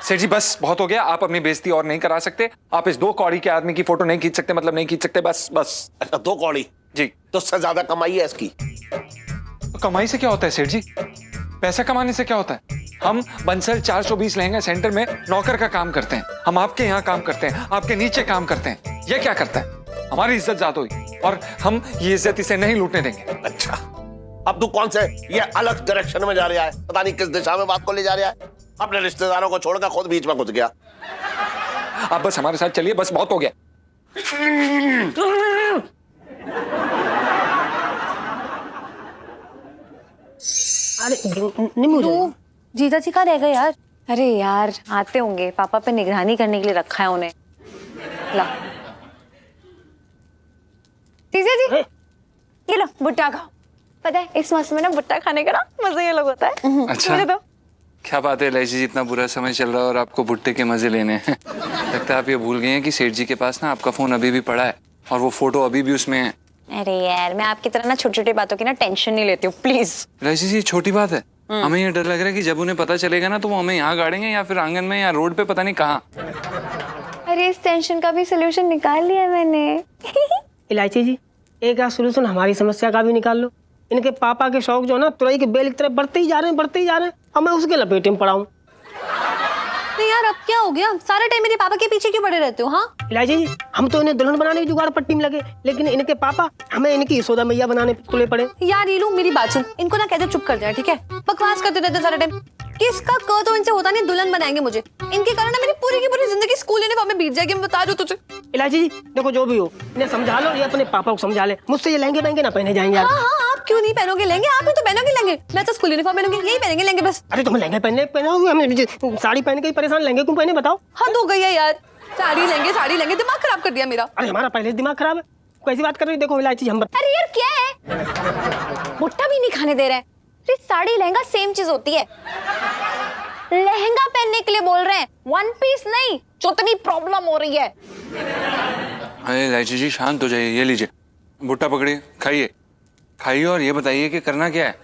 सेठ जी बस बहुत हो गया, आप अपनी बेइज्जती और नहीं करा सकते। आप इस 2 कौड़ी के आदमी की फोटो नहीं खींच सकते, मतलब नहीं खींच सकते। बस बस। अच्छा 2 कौड़ी जी। तो उससे ज्यादा कमाई है इसकी। तो कमाई से क्या होता है सेठ जी? पैसा कमाने से क्या होता है? हम बंसल 420 लहंगा सेंटर में नौकर का काम करते हैं। हम आपके यहाँ काम करते हैं, आपके नीचे काम करते हैं। ये क्या करता है? हमारी इज्जत ज्यादा हुई और हम ये इज्जत इसे नहीं लूटने देंगे। अच्छा, अब तू कौन से ये अलग डायरेक्शन में जा रहा है? पता नहीं किस दिशा में बात को ले जा रहा है। अपने रिश्तेदारों को छोड़कर खुद बीच में घुस गया। आप बस हमारे साथ चलिए, बस बहुत हो गया। अरे नहीं मुझे जीजा जी कहाँ रह गए यार? अरे यार आते होंगे, पापा पे निगरानी करने के लिए रखा है उन्हें। ला जीजा जी ये लो भुट्टा खाओ। पता है इस मौसम में ना भुट्टा खाने का ना मजा ही अलग होता है। अच्छा। मुझे तो क्या बात है इलायची जी, इतना बुरा समय चल रहा है और आपको भुट्टे के मजे लेने हैं। लगता है आप ये भूल गए हैं कि सेठ जी के पास ना आपका फोन अभी भी पड़ा है और वो फोटो अभी भी उसमें है। अरे यार मैं आपकी तरह ना छोटी छोटी बातों की ना टेंशन नहीं लेती हूँ प्लीज। इलायची जी छोटी बात है, हमें ये डर लग रहा है कि जब उन्हें पता चलेगा ना तो वो हमें यहाँ गाड़ेंगे या फिर आंगन में या रोड पे, पता नहीं कहाँ। अरे इस टेंशन का भी सोल्यूशन निकाल लिया मैंने। इलायची जी एक आध सोल्यूशन हमारी समस्या का भी निकाल लो। इनके पापा के शौक जो है ना तुरई के बेल की तरह बढ़ते ही जा रहे हैं और मैं उसके लपेटे में पड़ा हूँ। नहीं यार अब क्या हो गया, सारा टाइम मेरे पापा के पीछे क्यों पड़े रहते हो? हाँ इलायची जी हम तो इन्हें दुल्हन बनाने की जुगाड़ पट्टी में लगे, लेकिन इनके पापा हमें इनकी यशोदा मैया बनाने तुले पड़े। यार रीलू मेरी बात सुन, इनको ना कहते चुप कर जाए ठीक है, बकवास करते रहते सारा टाइम। किसका क तो इनसे होता नहीं, दुल्हन बनाएंगे मुझे। इनके कारण ना मेरी पूरी की पूरी जिंदगी स्कूल यूनिफॉर्म में बीत जाएगी, मैं बता दूं तुझे। इलायची जी देखो जो भी हो इन्हें समझा लो, ये अपने पापा को समझा ले, मुझसे ये लहंगे बहंगे ना पहने जाएंगे। हाँ हाँ आप क्यों नहीं पहनोगे लहंगे, आप ही तो पहनोगे लहंगे। मैं तो स्कूल यूनिफॉर्म पहनूंगी, यही पहनेंगे लहंगे बस। अरे तुम लहंगे पहने हमें साड़ी पहन के ही परेशान, लहंगे क्यों पहने बताओ? हद हो गई है यार, साड़ी लहंगे दिमाग खराब कर दिया मेरा। अरे हमारा पहले दिमाग खराब है, कैसी बात कर रही देखो इलायची हम। अरे यार क्या है, भुट्टा भी नहीं खाने दे रहा है। अरे साड़ी लहंगा सेम चीज होती है, लहंगा पहनने के लिए बोल रहे हैं, वन पीस नहीं। जो इतनी प्रॉब्लम हो रही है। अरे इलायची जी शांत हो जाइए, ये लीजिए भुट्टा पकड़िए, खाइए और ये बताइए कि करना क्या है।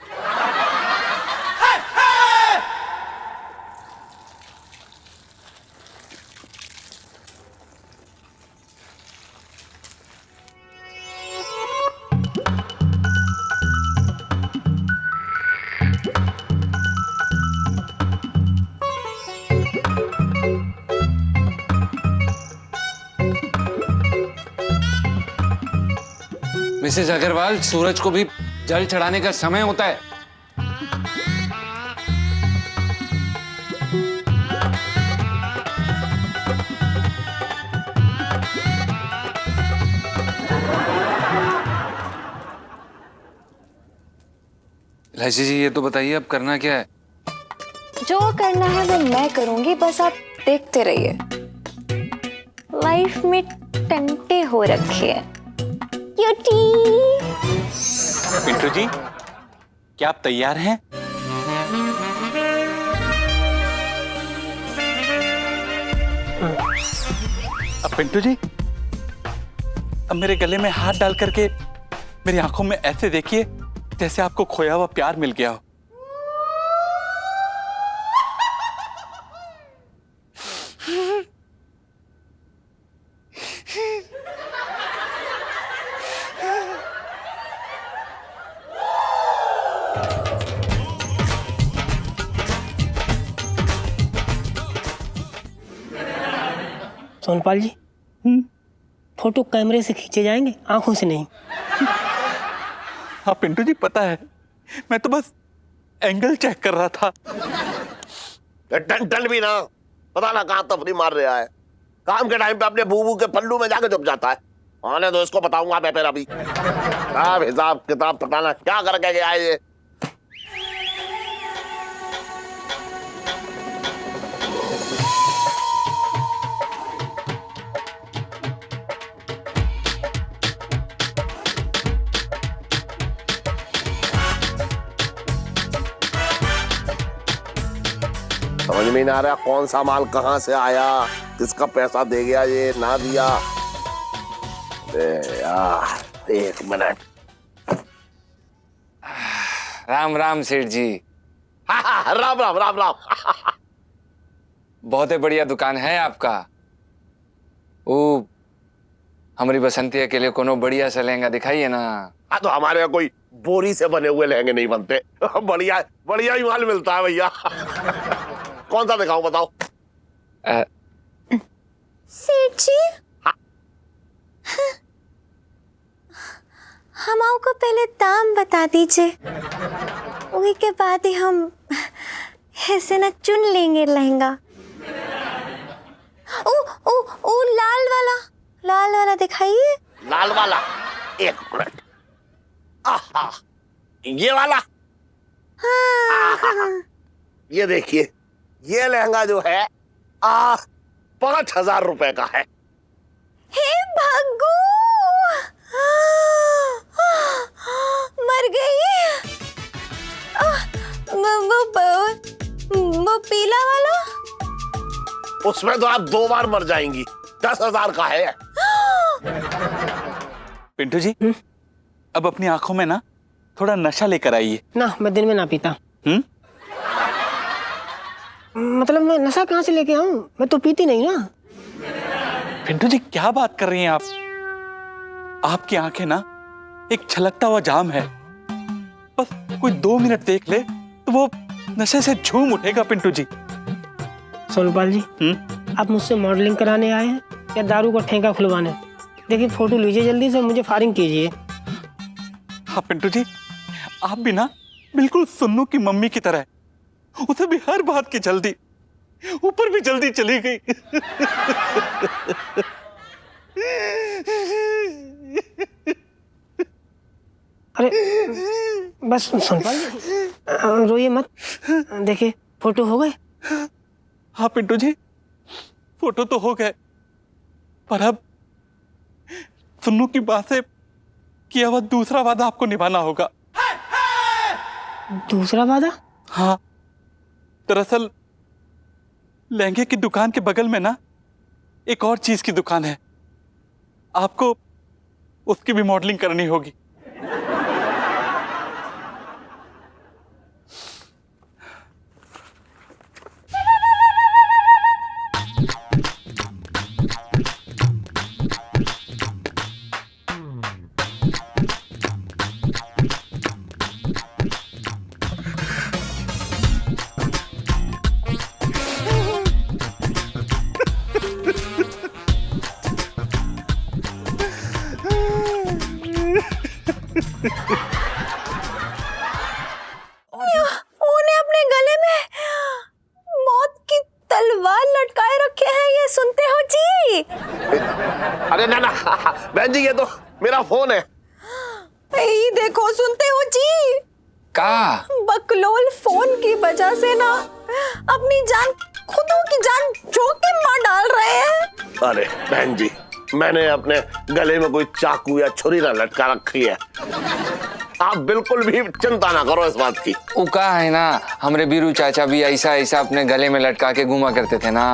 मिसेज अग्रवाल, सूरज को भी जल चढ़ाने का समय होता है। इलायची जी ये तो बताइए अब करना क्या है? जो करना है वो मैं करूंगी, बस आप देखते रहिए। लाइफ में टंटे हो रखे हैं। पिंटू जी क्या आप तैयार हैं? अब पिंटू जी अब मेरे गले में हाथ डाल करके मेरी आंखों में ऐसे देखिए जैसे आपको खोया हुआ प्यार मिल गया हो। सोनपाल जी फोटो कैमरे से खींचे जाएंगे, आंखों से नहीं। हाँ पिंटू जी पता है, मैं तो बस एंगल चेक कर रहा था। टन भी ना पता ना कहाँ तफरी मार रहा है, काम के टाइम पे अपने बूबू के पल्लू में जाके छुप जाता है। आने दो इसको बताऊंगा मैं फिर अभी। सब हिसाब किताब पता ना क्या करके गया है ये। समझ में नहीं आ रहा कौन सा माल कहां से आया, किसका पैसा दे गया ये ना दिया। यार एक मिनट। राम राम सेठ जी। राम राम राम राम। बहुत ही बढ़िया दुकान है आपका। ओ हमारी बसंतिया के लिए कोनो बढ़िया सा लहंगा दिखाइए ना। हाँ तो हमारे यहाँ कोई बोरी से बने हुए लहंगे नहीं बनते, बढ़िया बढ़िया ही माल मिलता है भैया। कौन सा दिखाऊं बताओ? सेठ जी हम आपको पहले दाम बता दीजिए, वही के बाद ही हम ऐसे ना चुन लेंगे लहंगा। ओ ओ ओ लाल वाला दिखाइए। लाल वाला, एक मिनट। आहा, ये वाला। आहा, ये देखिए, ये लहंगा जो है 5,000 रुपए का है। हे भग्गू, मर गई। वो पीला वाला, उसमें तो आप 2 बार मर जाएंगी। 10,000 का है। पिंटू जी, अब अपनी आंखों में ना थोड़ा नशा लेकर आइए। ना, मैं दिन में ना पीता। मतलब मैं नशा कहाँ से लेके आऊं? मैं तो पीती नहीं ना। पिंटू जी, क्या बात कर रही हैं आप? आपकी आंखें ना एक छलकता हुआ जाम है। बस कोई 2 मिनट देख ले तो वो नशे से झूम उठेगा। पिंटू जी। सोनपाल जी, आप मुझसे मॉडलिंग कराने आए हैं या दारू का ठेका खुलवाने? देखिए, फोटो लीजिए जल्दी से, मुझे फायरिंग कीजिए। हाँ पिंटू जी, आप भी ना बिल्कुल सुन्नू की मम्मी की तरह है। उसे भी हर बात की जल्दी, ऊपर भी जल्दी चली गई। अरे बस सोनपाल जी, रोइए मत। देखिए, फोटो हो गए। हाँ पिंटू जी, फोटो तो हो गए, पर अब सुन्नू की बात से किया हुआ दूसरा वादा आपको निभाना होगा। दूसरा वादा? हाँ, दरअसल लहंगे की दुकान के बगल में ना एक और चीज की दुकान है। आपको उसकी भी मॉडलिंग करनी होगी। उन्हें अपने गले में मौत की तलवार लटकाए रखे हैं, ये सुनते हो जी? अरे ना ना बहन जी, ये तो मेरा फोन है। ये देखो, सुनते हो जी? का बकलोल फोन की वजह से ना अपनी जान, खुदों की जान जोखिम में डाल रहे हैं। अरे बहन जी, मैंने अपने गले में कोई चाकू या छुरी ना लटका रखी है। आप बिल्कुल भी चिंता ना करो इस बात की। उका है ना, हमरे बीरू चाचा भी ऐसा ऐसा अपने गले में लटका के घुमा करते थे ना।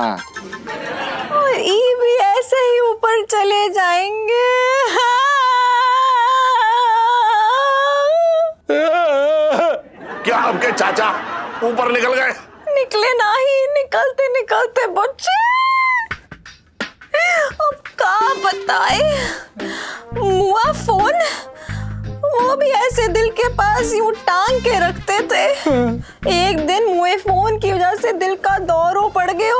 और ये भी ऐसे ही ऊपर चले जाएंगे। क्या आपके चाचा ऊपर निकल गए? निकले ना ही, निकलते निकलते बच्चे। अब क्या बताए, मुआ फोन वो भी ऐसे दिल के पास यूं टांग के रखते थे। एक दिन मुए फोन की वजह से दिल का दौरा पड़ गया।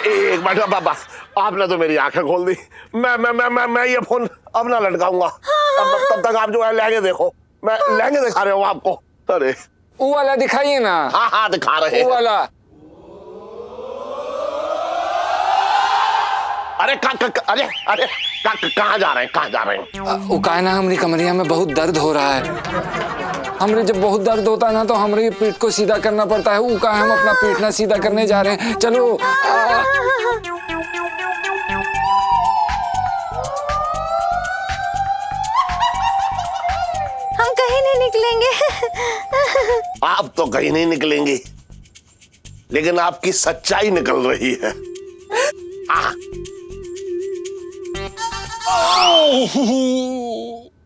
एक मिनट बाबा, आपने तो मेरी आंखें खोल दी। मैं ये फोन अब ना लटकाऊंगा। तब तक आप जो है लहंगे देखो, मैं लहंगे दिखा रहा हूँ आपको। अरे वो वाला दिखाइए ना। हाँ हाँ दिखा रहे वो हैं। वाला। अरे कहाँ जा रहे हैं, कहाँ जा रहे हैं? वो का है ना, हमारी कमरिया में बहुत दर्द हो रहा है। हमरे जब बहुत दर्द होता है ना तो हमारी पीठ को सीधा करना पड़ता है। वो का हम अपना पीठ ना सीधा करने जा रहे हैं। चलो। हम कहीं नहीं निकलेंगे। आप तो कहीं नहीं निकलेंगी, लेकिन आपकी सच्चाई निकल रही है।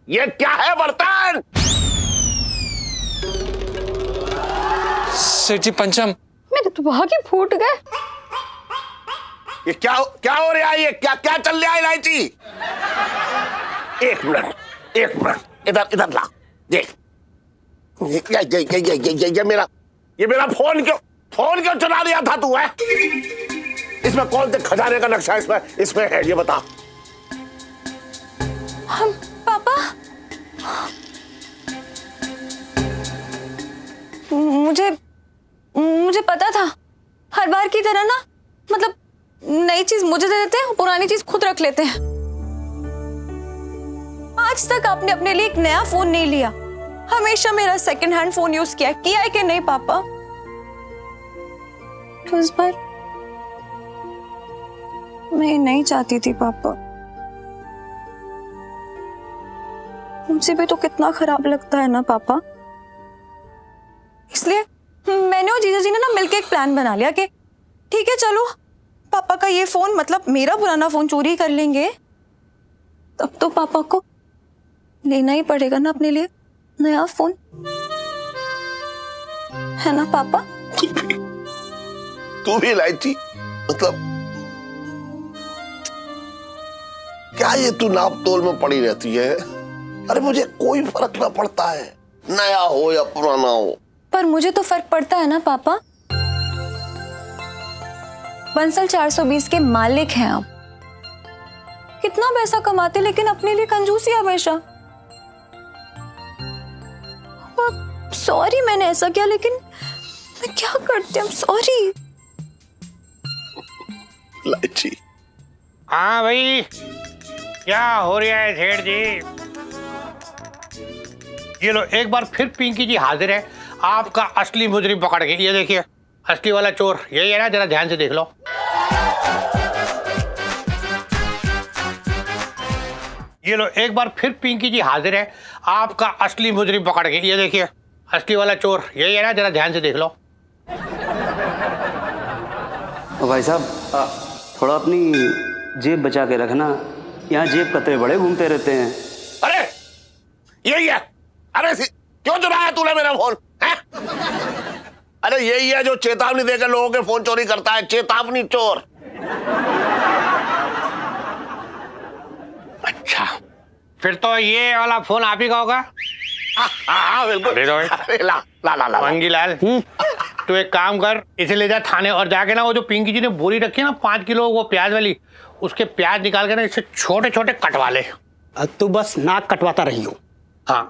ये क्या है बर्तन? सेठ जी पंचम। मेरे तो भागे फूट गए। ये क्या हो रहा है? ये क्या चल रहा है इलायची? एक मिनट इधर ला। देख, ये मेरा फोन क्यों चुरा लिया था तू? है इसमें कौन से खजाने का नक्शा इसमें है, ये बता। हम पापा, मुझे पता था, हर बार की तरह ना, मतलब नई चीज मुझे दे देते हैं, पुरानी चीज खुद रख लेते हैं। आज तक आपने अपने लिए एक नया फोन नहीं लिया, हमेशा मेरा सेकंड हैंड फोन यूज किया है कि नहीं पापा? तो इस बार मैं नहीं चाहती थी पापा, मुझे भी तो कितना खराब लगता है ना पापा। इसलिए मैंने और जीजा जी ने ना मिलके एक प्लान बना लिया कि ठीक है चलो पापा का ये फोन मतलब मेरा पुराना फोन चोरी कर लेंगे, तब तो पापा को लेना ही पड़ेगा ना अपने लिए नया फोन, है ना पापा? तू भी इलायची, मतलब क्या ये तू नाप तोल में पड़ी रहती है? अरे मुझे कोई फर्क ना पड़ता है, नया हो या पुराना हो। पर मुझे तो फर्क पड़ता है ना पापा। बंसल 420 के मालिक हैं आप, कितना पैसा कमाते लेकिन अपने लिए कंजूसी हमेशा। सॉरी मैंने ऐसा किया, लेकिन मैं क्या करती हूँ, सॉरी। इलायची। हाँ भाई, क्या हो रहा है सेठ जी? ये लो एक बार फिर पिंकी जी हाजिर है आपका असली मुजरिम पकड़ के। ये देखिए असली वाला चोर यही है ना, जरा ध्यान से देख लो। ये लो एक बार फिर पिंकी जी हाजिर है आपका असली मुजरिम पकड़ के। ये देखिए असली वाला चोर यही है ना, जरा ध्यान से देख लो। भाई साहब थोड़ा अपनी जेब बचा के रखना, यहाँ जेब कतरे बड़े घूमते रहते हैं। अरे यही है, अरे क्यों चुराया तूने मेरा फोन है? अरे यही है जो चेतावनी देकर लोगों के फोन चोरी करता है, चेतावनी चोर। अच्छा फिर तो ये वाला फोन आप ही का होगा। हाँ बिल्कुल। अरे ला ला ला ला मंगीलाल तू एक काम कर, इसे ले जा थाने और जाके ना वो जो पिंकी जी ने बोरी रखी है ना 5 किलो वो प्याज वाली, उसके प्याज निकाल के ना इसे छोटे छोटे कटवा ले। तू बस नाक कटवाता रही हो। हाँ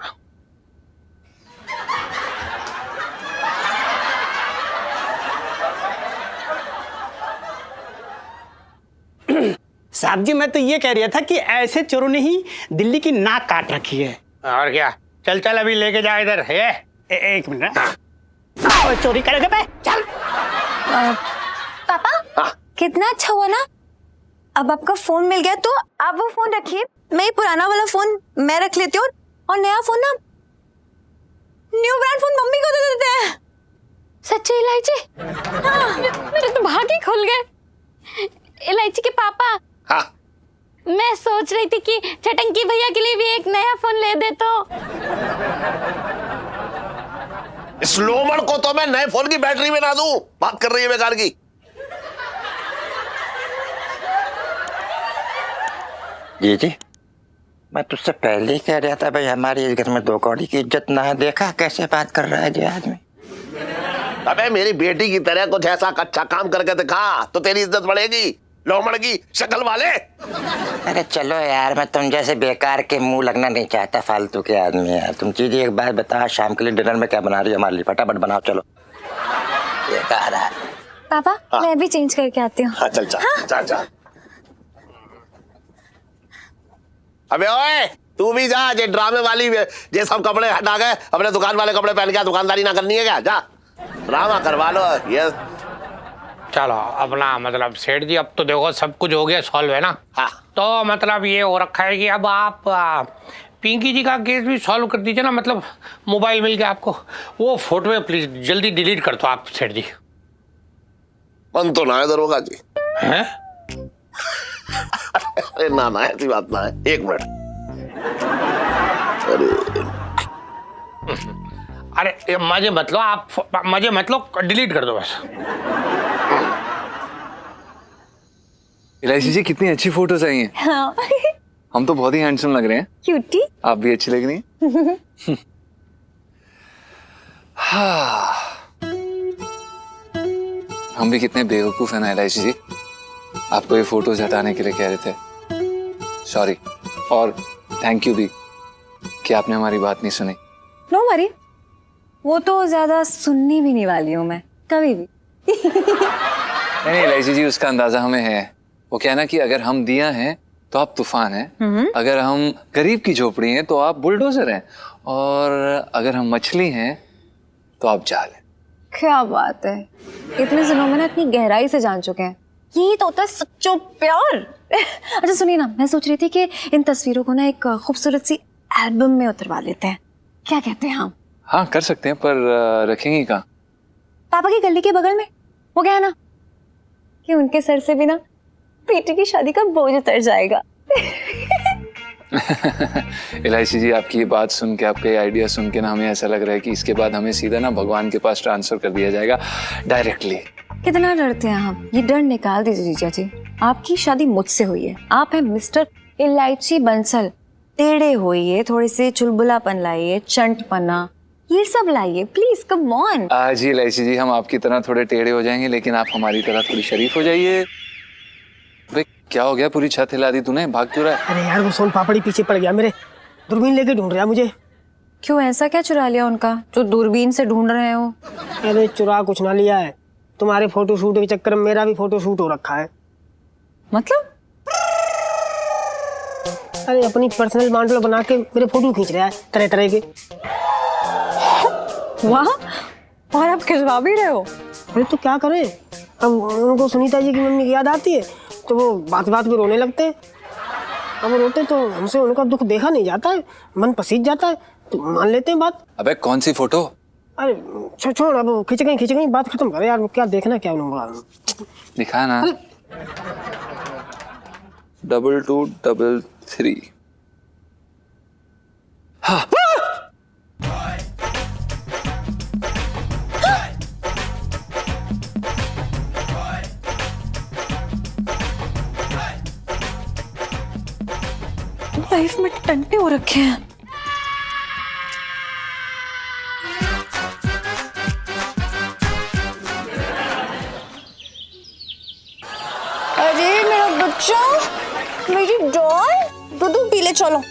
साहब जी मैं तो ये कह रहा था कि ऐसे चोरों ने ही दिल्ली की नाक काट रखी है। और क्या, चल चल अभी लेके जा इधर है। एक मिनट। चोरी करेगा मैं, चल। पापा कितना अच्छा हुआ ना, अब आपका फोन मिल गया तो आप वो फोन रखिए, मैं ये पुराना वाला फोन मैं रख लेती हूँ और नया फोन ना न्यू ब्रांड फोन मम्मी को दे देते हैं। सच्ची इलायची? हाँ, मेरे तो भाग ही खुल गए। इलायची के पापा, हाँ मैं सोच रही थी कि चटंकी भैया के लिए भी एक नया फोन ले दे तो। इस लोमड़ को तो मैं नए फोन की बैटरी में ना दूं, बात कर रही है बेकार की। जी मैं तुझसे पहले ही कह रहा था भाई हमारे इस घर में 2 कौड़ी की इज्जत ना है। देखा कैसे बात कर रहा है जी आदमी। अबे मेरी बेटी की तरह कुछ ऐसा अच्छा काम करके दिखा तो तेरी इज्जत बढ़ेगी, लोमड़ की शक्ल वाले। अरे चलो यार, मैं तुम जैसे बेकार के मुंह लगना नहीं चाहता, फालतू के आदमी यार। तुम चीज़ एक बात बता, शाम के लिए डिनर में क्या बना रही है हमारे लिए? फटाफट बनाओ चलो। बेकार है। पापा मैं भी चेंज करके आती हूँ। हाँ चल चल चल चल। अबे ओए तू भी जा, जे ड्रामे वाली ये सब कपड़े हटा गए, अपने दुकान वाले कपड़े पहन के दुकानदारी ना करनी है क्या? जा ड्रामा करवा लो ये। चलो अपना मतलब सेठ जी अब तो देखो सब कुछ हो गया सॉल्व है ना। हाँ तो मतलब ये हो रखा है कि अब आप पिंकी जी का केस भी सॉल्व कर दीजिए ना, मतलब मोबाइल मिल गया आपको, वो फोटो में प्लीज जल्दी डिलीट कर दो आप सेठ जी। मन तो ना है दरोगा जी। हैं? अरे ना ऐसी बात ना है, 1 मिनट। अरे मजे मत लो आप, मजे मत लो, डिलीट कर दो बस। इलायची जी कितनी अच्छी फोटोज आई हैं। हाँ। हम तो बहुत ही हैंडसम लग रहे हैं। क्यूटी। आप भी अच्छी लग रही हैं। हाँ। हम भी कितने बेवकूफ हैं ना इलायची जी, आपको ये फोटोज हटाने के लिए कह रहे थे। सॉरी, और थैंक यू भी कि आपने हमारी बात नहीं सुनी। नो वरी, वो तो ज्यादा सुनने भी नहीं वाली हूँ मैं कभी भी। नहीं इलायची जी, उसका अंदाजा हमें है। वो कहना कि अगर हम दिया हैं तो आप तूफान हैं, अगर हम गरीब की झोपड़ी हैं तो आप बुलडोजर हैं, और अगर हम मछली हैं तो आप जाल हैं। क्या बात है, इतने दिनों में ना इतनी गहराई से जान चुके हैं। यही तो होता है सच्चो प्यार। अच्छा सुनिए ना, मैं सोच रही थी कि इन तस्वीरों को ना एक खूबसूरत सी एल्बम में उतरवा लेते हैं, क्या कहते हैं हम? हाँ कर सकते हैं, पर रखेंगे कहाँ? पापा की गली के बगल में। वो क्या है ना कि उनके सर से भी ना बेटी की शादी का बोझ उतर जाएगा। एलआईसी जी, आपकी ये बात सुन के, आपका ये आइडिया सुन के ना हमें ऐसा लग रहा है कि इसके बाद हमें सीधा ना भगवान के पास ट्रांसफर कर दिया जाएगा डायरेक्टली। कितना डरते हैं हम, ये डर निकाल दीजिए जीजा जी। आपकी शादी मुझसे हुई है, आप हैं मिस्टर इलायची बंसल। टेढ़े होइए, थोड़े से चुलबुलापन लाइए, चंटपना ये सब लाइए, प्लीज कम ऑन। जी एलआईसी जी, हम आपकी तरह थोड़े टेढ़े हो जाएंगे, लेकिन आप हमारी तरह थोड़ी शरीफ हो जाइए। भाई क्या हो गया, पूरी छत हिला दी तूने, भाग क्यों रहा है? अरे यार वो सोन पापड़ी पीछे पड़ गया मेरे, दूरबीन लेके ढूंढ रहा है मुझे। क्यों, ऐसा क्या चुरा लिया उनका जो दूरबीन से ढूंढ रहे हो? अरे चुरा कुछ ना लिया है, तुम्हारे फोटो शूट के चक्कर में मेरा भी फोटो शूट हो रखा है। मतलब? अरे अपनी पर्सनल मॉडल बना के मेरे फोटो खींच रहा है तरह तरह के। वाह, और आप खिंचवा भी रहे हो? अरे तो क्या करें, अब उनको सुनीता जी की मम्मी की याद आती है तो वो बात बात पे रोने लगते हैं। अब वो रोते तो हमसे उनका दुख देखा नहीं जाता है, मन पसीज जाता है, तो मान लेते हैं बात। अबे कौन सी फोटो? अरे छोड़, अब खिंच गई बात खत्म करे यार, क्या देखना क्या उन्होंने दिखा ना। 2233। हाँ। लाइफ में टंटे हो रखे हैं। अरे मेरा बच्चा, मेरी डॉल, दूध पी ले चलो।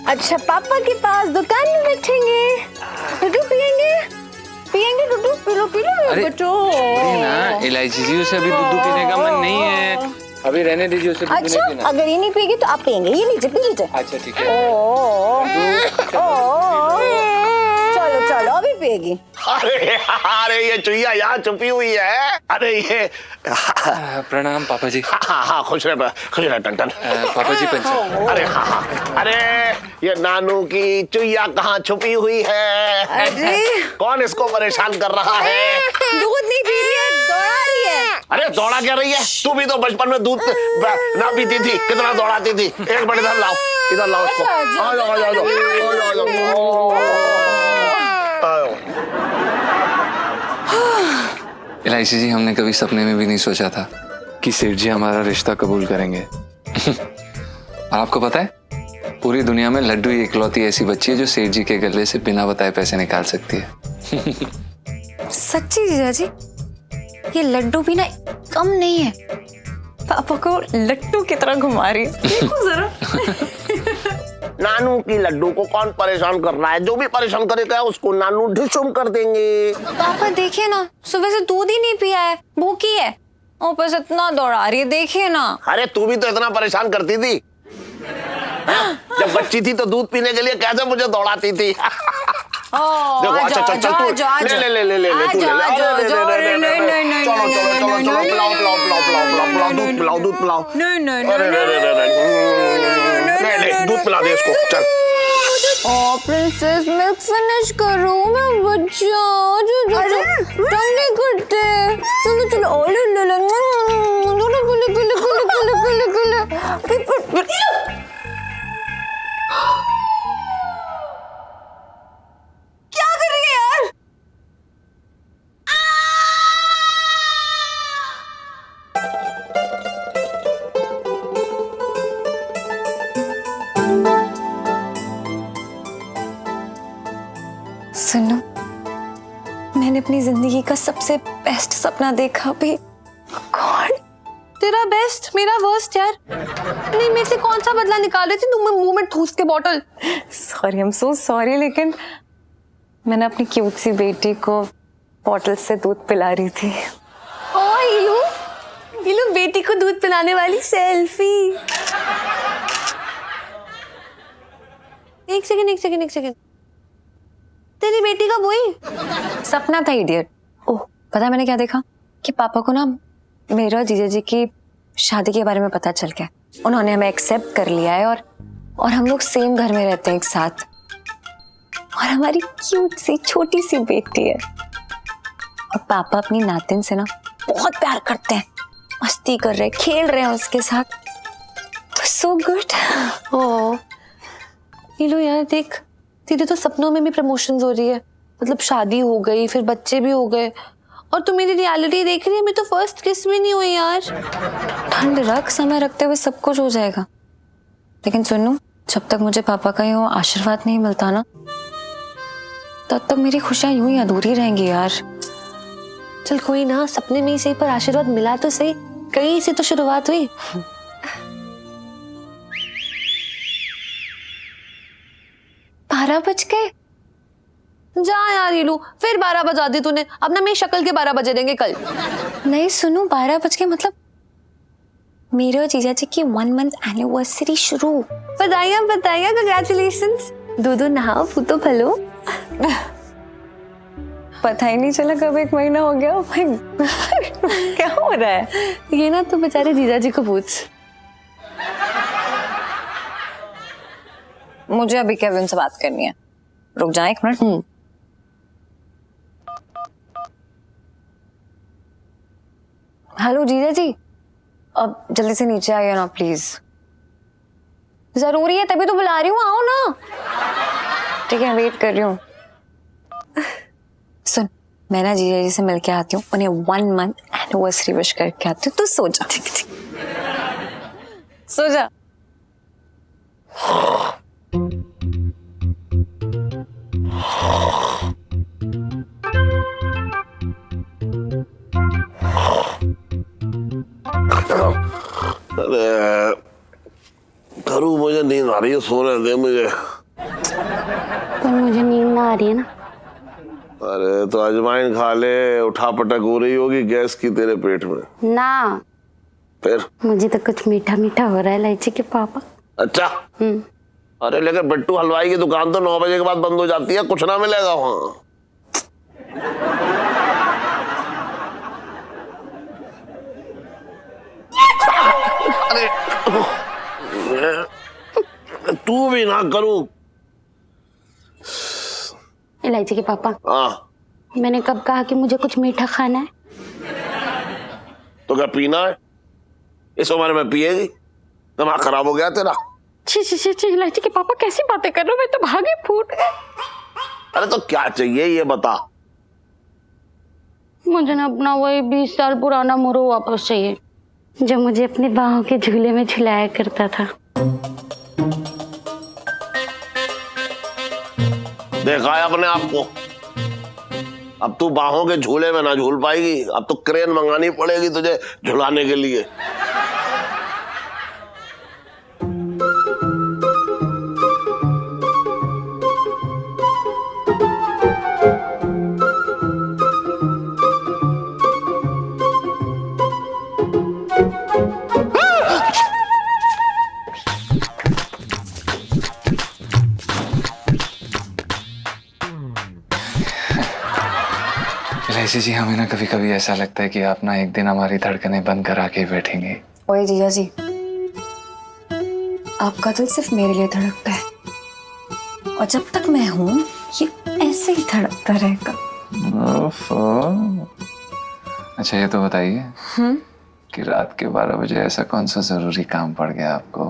अच्छा पापा के पास दुकान में बैठेंगे, दूध पियेंगे दूध, पी लो मेरा बच्चा। ना एलआईसी जी, उसे अभी दूध पीने का मन नहीं है, अभी रहने दीजिए उसे। अच्छा अगर ये नहीं पिएगी तो आप पियेंगे, ये लीजिए पी लीजिए। अच्छा ठीक है। चलो अभी पिएगी। अरे ये चुईया यहाँ छुपी हुई है। अरे ये प्रणाम पापा जी। हाँ खुश रहे टन। पापा जी पंचा। अरे हाँ, अरे ये नानू की चुईया कहाँ छुपी हुई है? अरे कौन इसको परेशान कर रहा है? दूध नहीं पी रही है, दौड़ा रही है। अरे दौड़ा क्या रही है? तू भी तो बचपन में दूध ना पीती थी, कितना दौड़ाती थी। एक मिनट इधर लाओ उसको। आ जाओ। एलआईसी जी, हमने कभी सपने में भी नहीं सोचा था कि सेठ जी हमारा रिश्ता कबूल करेंगे। और आपको पता है, पूरी दुनिया में लड्डू ही इकलौती ऐसी बच्ची है जो सेठ जी के गले से बिना बताए पैसे निकाल सकती है। सच्ची जीजा जी, ये लड्डू भी ना कम नहीं है, पापा को लट्टू की तरह घुमा रही है। देखो जरा। नानू की लड्डू को कौन परेशान कर रहा है? जो भी परेशान करेगा उसको नानू ढिशुम कर देंगे। पापा देखिए ना, सुबह से दूध ही नहीं पिया है, भूखी है, और बस इतना दौड़ा रही है, देखिए ना। अरे तू भी तो इतना परेशान करती थी जब बच्ची थी, तो दूध पीने के लिए कैसे मुझे दौड़ाती थी। देखो अच्छा चल तू ले दूध पिलाओ। दूध पिला दे इसको, चल। प्रिंसेस मिल्क फिनिश करो मैं बच्चा, टंग नहीं करते। चलो ओले ले क्या कर रही है यार? सुनो, मैंने अपनी जिंदगी का सबसे बेस्ट सपना देखा भी। कौन? तेरा बेस्ट मेरा वर्स्ट यार। नहीं मेरे से कौन सा बदला निकाल रही थी तुम मुंह में ठूस के bottle? Sorry, I am so sorry, लेकिन मैंने अपनी क्यूट सी बेटी को बॉटल से दूध पिला रही थी। ओ ये लो बेटी को दूध पिलाने वाली सेल्फी। एक सेकंड तेरी बेटी का वही सपना था इडियट। ओह पता है मैंने क्या देखा कि पापा को ना मेरा जीजा जी की शादी के बारे में पता चल गया। उन्होंने हमें एक्सेप्ट कर लिया है और हम लोग सेम घर में रहते हैं एक साथ और हमारी क्यूट सी छोटी सी बेटी है और पापा अपनी नातिन से ना बहुत प्यार करते हैं, मस्ती कर रहे खेल रहे हैं उसके साथ। So good. ओह नीलू यार देख तेरे तो सपनों में भी प्रमोशंस हो रही है, मतलब शादी हो गई फिर बच्चे भी हो गए और तू मेरी रियलिटी देख रही है। मैं तो फर्स्ट किस में नहीं हुई यार। ठंड रख, समय रखते हुए सब कुछ हो जाएगा। लेकिन सुनो जब तक मुझे पापा का यूं आशीर्वाद नहीं मिलता ना तब तक मेरी खुशियां यूं ही अधूरी रहेंगी यार। चल कोई ना, सपने में ही सही पर आशीर्वाद मिला तो सही, कहीं से तो शुरुआत हुई। 12 बज गए। जा यार नीलू फिर 12 बजा दी तूने। अब ना मेरी शक्ल के 12 बजे देंगे कल। नहीं सुनो 12 बज गए मतलब मेरे और जीजा जी की 1 मंथ एनिवर्सरी शुरू। बताइए कंग्रेचुलेशंस। दो नहाओ फूटो फलो। पता ही नहीं चला कब 1 महीना हो गया। क्या हो रहा है ये ना तो बेचारे जीजा जी को पूछ। मुझे अभी केविन से बात करनी है, रुक जाए 1 मिनट। हेलो जीजा जी, अब जल्दी से नीचे आइए ना प्लीज। जरूरी है तभी तो बुला रही हूँ, आओ ना। ठीक है वेट कर रही हूँ। सुन मैं ना जीजा जी से मिलके आती हूँ, उन्हें 1 मंथ एनिवर्सरी विश करके आती हूँ। तू सो जा। ठीक सो जा। अरे करूँ, मुझे नींद आ रही है, सोने दे मुझे। पर मुझे नींद ना आ रही है ना। अरे तो अजवाइन खा ले, उठा पटक हो रही होगी गैस की तेरे पेट में ना। फिर मुझे तो कुछ मीठा मीठा हो रहा है इलायची के पापा। अच्छा। अरे लेकिन बिट्टू हलवाई की दुकान तो 9 बजे के बाद बंद हो जाती है, कुछ ना मिलेगा वहां। अरे तू भी ना करूं। इलायची के पापा हाँ मैंने कब कहा कि मुझे कुछ मीठा खाना है? तो क्या पीना है? इस उम्र में पिएगी? दिमाग खराब हो गया तेरा। छी छी छी छी इलायची के पापा कैसी बातें कर रहे हो, मैं तो भागे फूट गए। अरे तो क्या चाहिए ये बता। मुझे ना अपना वही 20 साल पुराना मोरू वापस चाहिए जो मुझे अपने बाहों के झूले में झुलाया करता था। देखा है अपने आप को, अब तू बाहों के झूले में ना झूल पाएगी, अब तो क्रेन मंगानी पड़ेगी तुझे झुलाने के लिए। इलायची जी हमें ना कभी कभी ऐसा लगता है कि आप ना एक दिन हमारी धड़कनें बंद करा के बैठेंगे। ओए जीजा जी आपका दिल सिर्फ मेरे लिए धड़कता है और जब तक मैं हूं ये ऐसे ही धड़कता रहेगा। अच्छा ये तो बताइए कि रात के 12 बजे ऐसा कौन सा जरूरी काम पड़ गया आपको?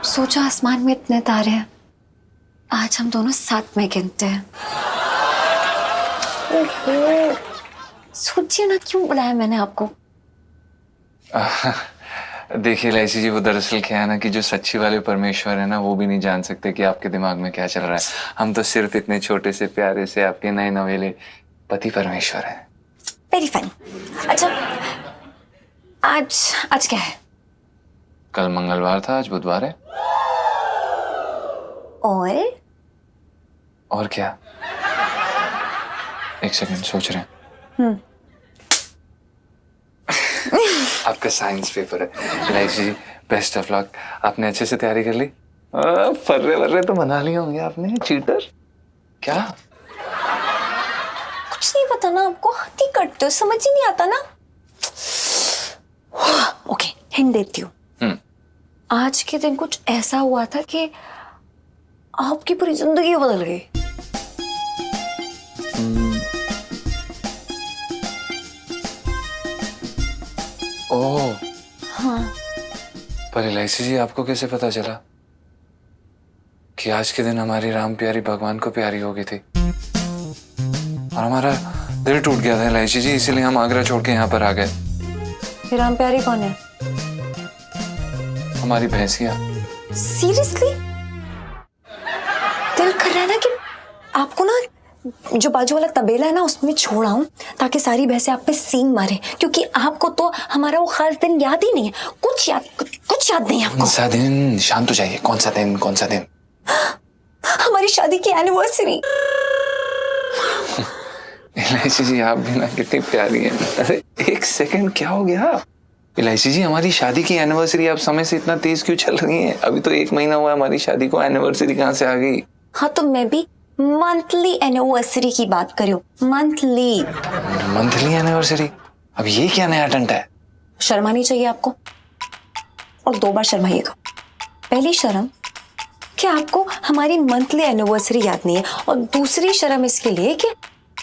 सोचा आसमान में इतने तारे हैं, आज हम दोनों साथ में गिनते हैं। सोचिए ना क्यों बुलाया मैंने आपको। देखिए इलायची जी वो दरअसल क्या है ना कि जो सच्ची वाले परमेश्वर है ना वो भी नहीं जान सकते कि आपके दिमाग में क्या चल रहा है। हम तो सिर्फ इतने छोटे से प्यारे से आपके नए नवेले पति परमेश्वर हैं। Very funny. अच्छा आज क्या है? कल मंगलवार था, आज बुधवार है। और क्या? एक सेकंड सोच रहे हैं। आपका साइंस पेपर है। इलायची जी बेस्ट ऑफ लक। आपने अच्छे से तैयारी कर ली? फर्रे वर्रे तो बना लिए होंगे आपने, चीटर। क्या? कुछ नहीं पता ना आपको, हद ही करते हो, समझ ही नहीं आता ना। ओके, हिंट देती हूँ। आज के दिन कुछ ऐसा हुआ था कि आपकी पूरी जिंदगी बदल गई। ओह, हाँ। पर एलआईसी जी आपको कैसे पता चला कि आज के दिन हमारी राम प्यारी भगवान को प्यारी हो गई थी? और हमारा दिल टूट गया था एलआईसी जी, इसीलिए हम आगरा छोड़ के यहाँ पर आ गए। फिर राम प्यारी कौन है? हमारी भैंसिया। सीरियसली? दिल कर रहा है ना कि आपको ना जो बाजू वाला तबेला है ना उसमें छोड़ाऊं, ताकि सारी भैंसें आप पे सींग मारे, क्योंकि आपको तो हमारा वो खास दिन याद ही नहीं है। कुछ याद नहीं है आपको। कौन सा दिन? शांत हो जाइए। कौन सा दिन? कौन सा दिन? हमारी शादी की एनिवर्सरी। एलआईसी जी आप भी ना कितनी प्यारी हैं। अरे एक सेकंड, क्या हो गया? एलआईसी जी हमारी शादी की एनिवर्सरी, आप समय से इतना तेज क्यों चल रही हैं? अभी तो 1 महीना हुआ हमारी शादी को, एनिवर्सरी कहाँ से आ गई? हाँ तो मैं भी मंथली एनिवर्सरी की बात कर रही हूँ। Monthly anniversary? अब ये क्या नया टंटा है? शर्मानी चाहिए आपको, और 2 बार शर्माइएगा। पहली शर्म कि आपको हमारी मंथली एनिवर्सरी याद नहीं है, और दूसरी शर्म इसके लिए कि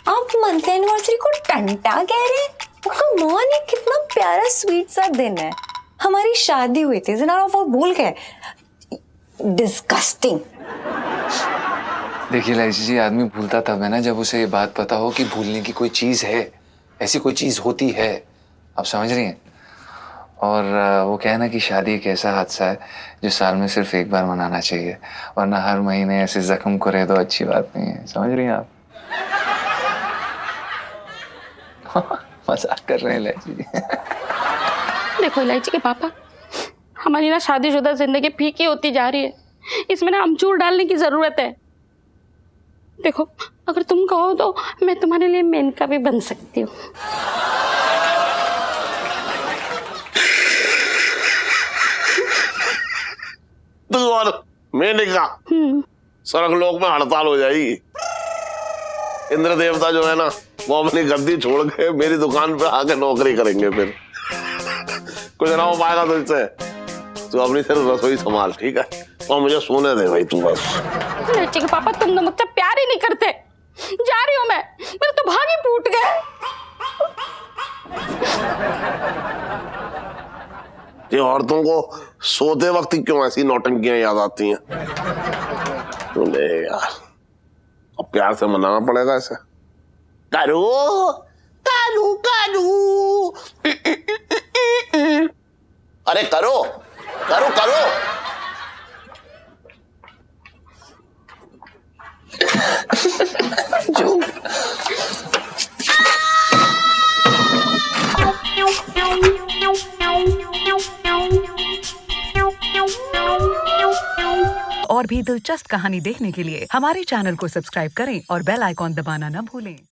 आप मंथली एनिवर्सरी को टंटा कह रहे हैं। कम ऑन, ये कितना प्यारा स्वीट सा दिन है। हमारी शादी हुई थी, जना वो भूल गए। डिस्गस्टिंग। देखिए एलआईसी जी, आदमी भूलता तब है ना जब उसे ये बात पता हो कि भूलने की कोई चीज है, ऐसी कोई चीज होती है। आप समझ रही हैं? और वो क्या है ना कि शादी एक ऐसा हादसा है जो साल में सिर्फ एक बार मनाना चाहिए, वरना हर महीने ऐसे जख्म को रह दो अच्छी बात नहीं है। समझ रही हैं आप? मजाक कर रहे हैं एलआईसी जी। देखो इलायची के पापा, हमारी ना शादीशुदा जिंदगी फीकी होती जा रही है, इसमें ना अमचूर डालने की जरूरत है। देखो अगर तुम कहो तो मैं तुम्हारे लिए मेनका भी बन सकती हूँ। मेनका स्वर्ग लोक में हड़ताल हो जाएगी। इंद्र देवता जो है ना वो अपनी गद्दी छोड़ के मेरी दुकान पे आके नौकरी करेंगे। फिर कुछ ना हो पाएगा तो इससे तू अपनी सिर्फ रसोई संभाल, ठीक है? और मुझे सोने दे भाई तू बस। लड़की के पापा, तुम तो मुझसे प्यार ही नहीं करते। जा रही हूँ मैं, मेरे तो भाग ही फूट गए। ये औरतों को सोते वक्त क्यों ऐसी नौटंकियां याद आती हैं? यार अब प्यार से मनाना पड़ेगा इसे। करू करू करू, अरे करो करो करो। जो और भी दिलचस्प कहानी देखने के लिए हमारे चैनल को सब्सक्राइब करें और बेल आइकॉन दबाना न भूलें।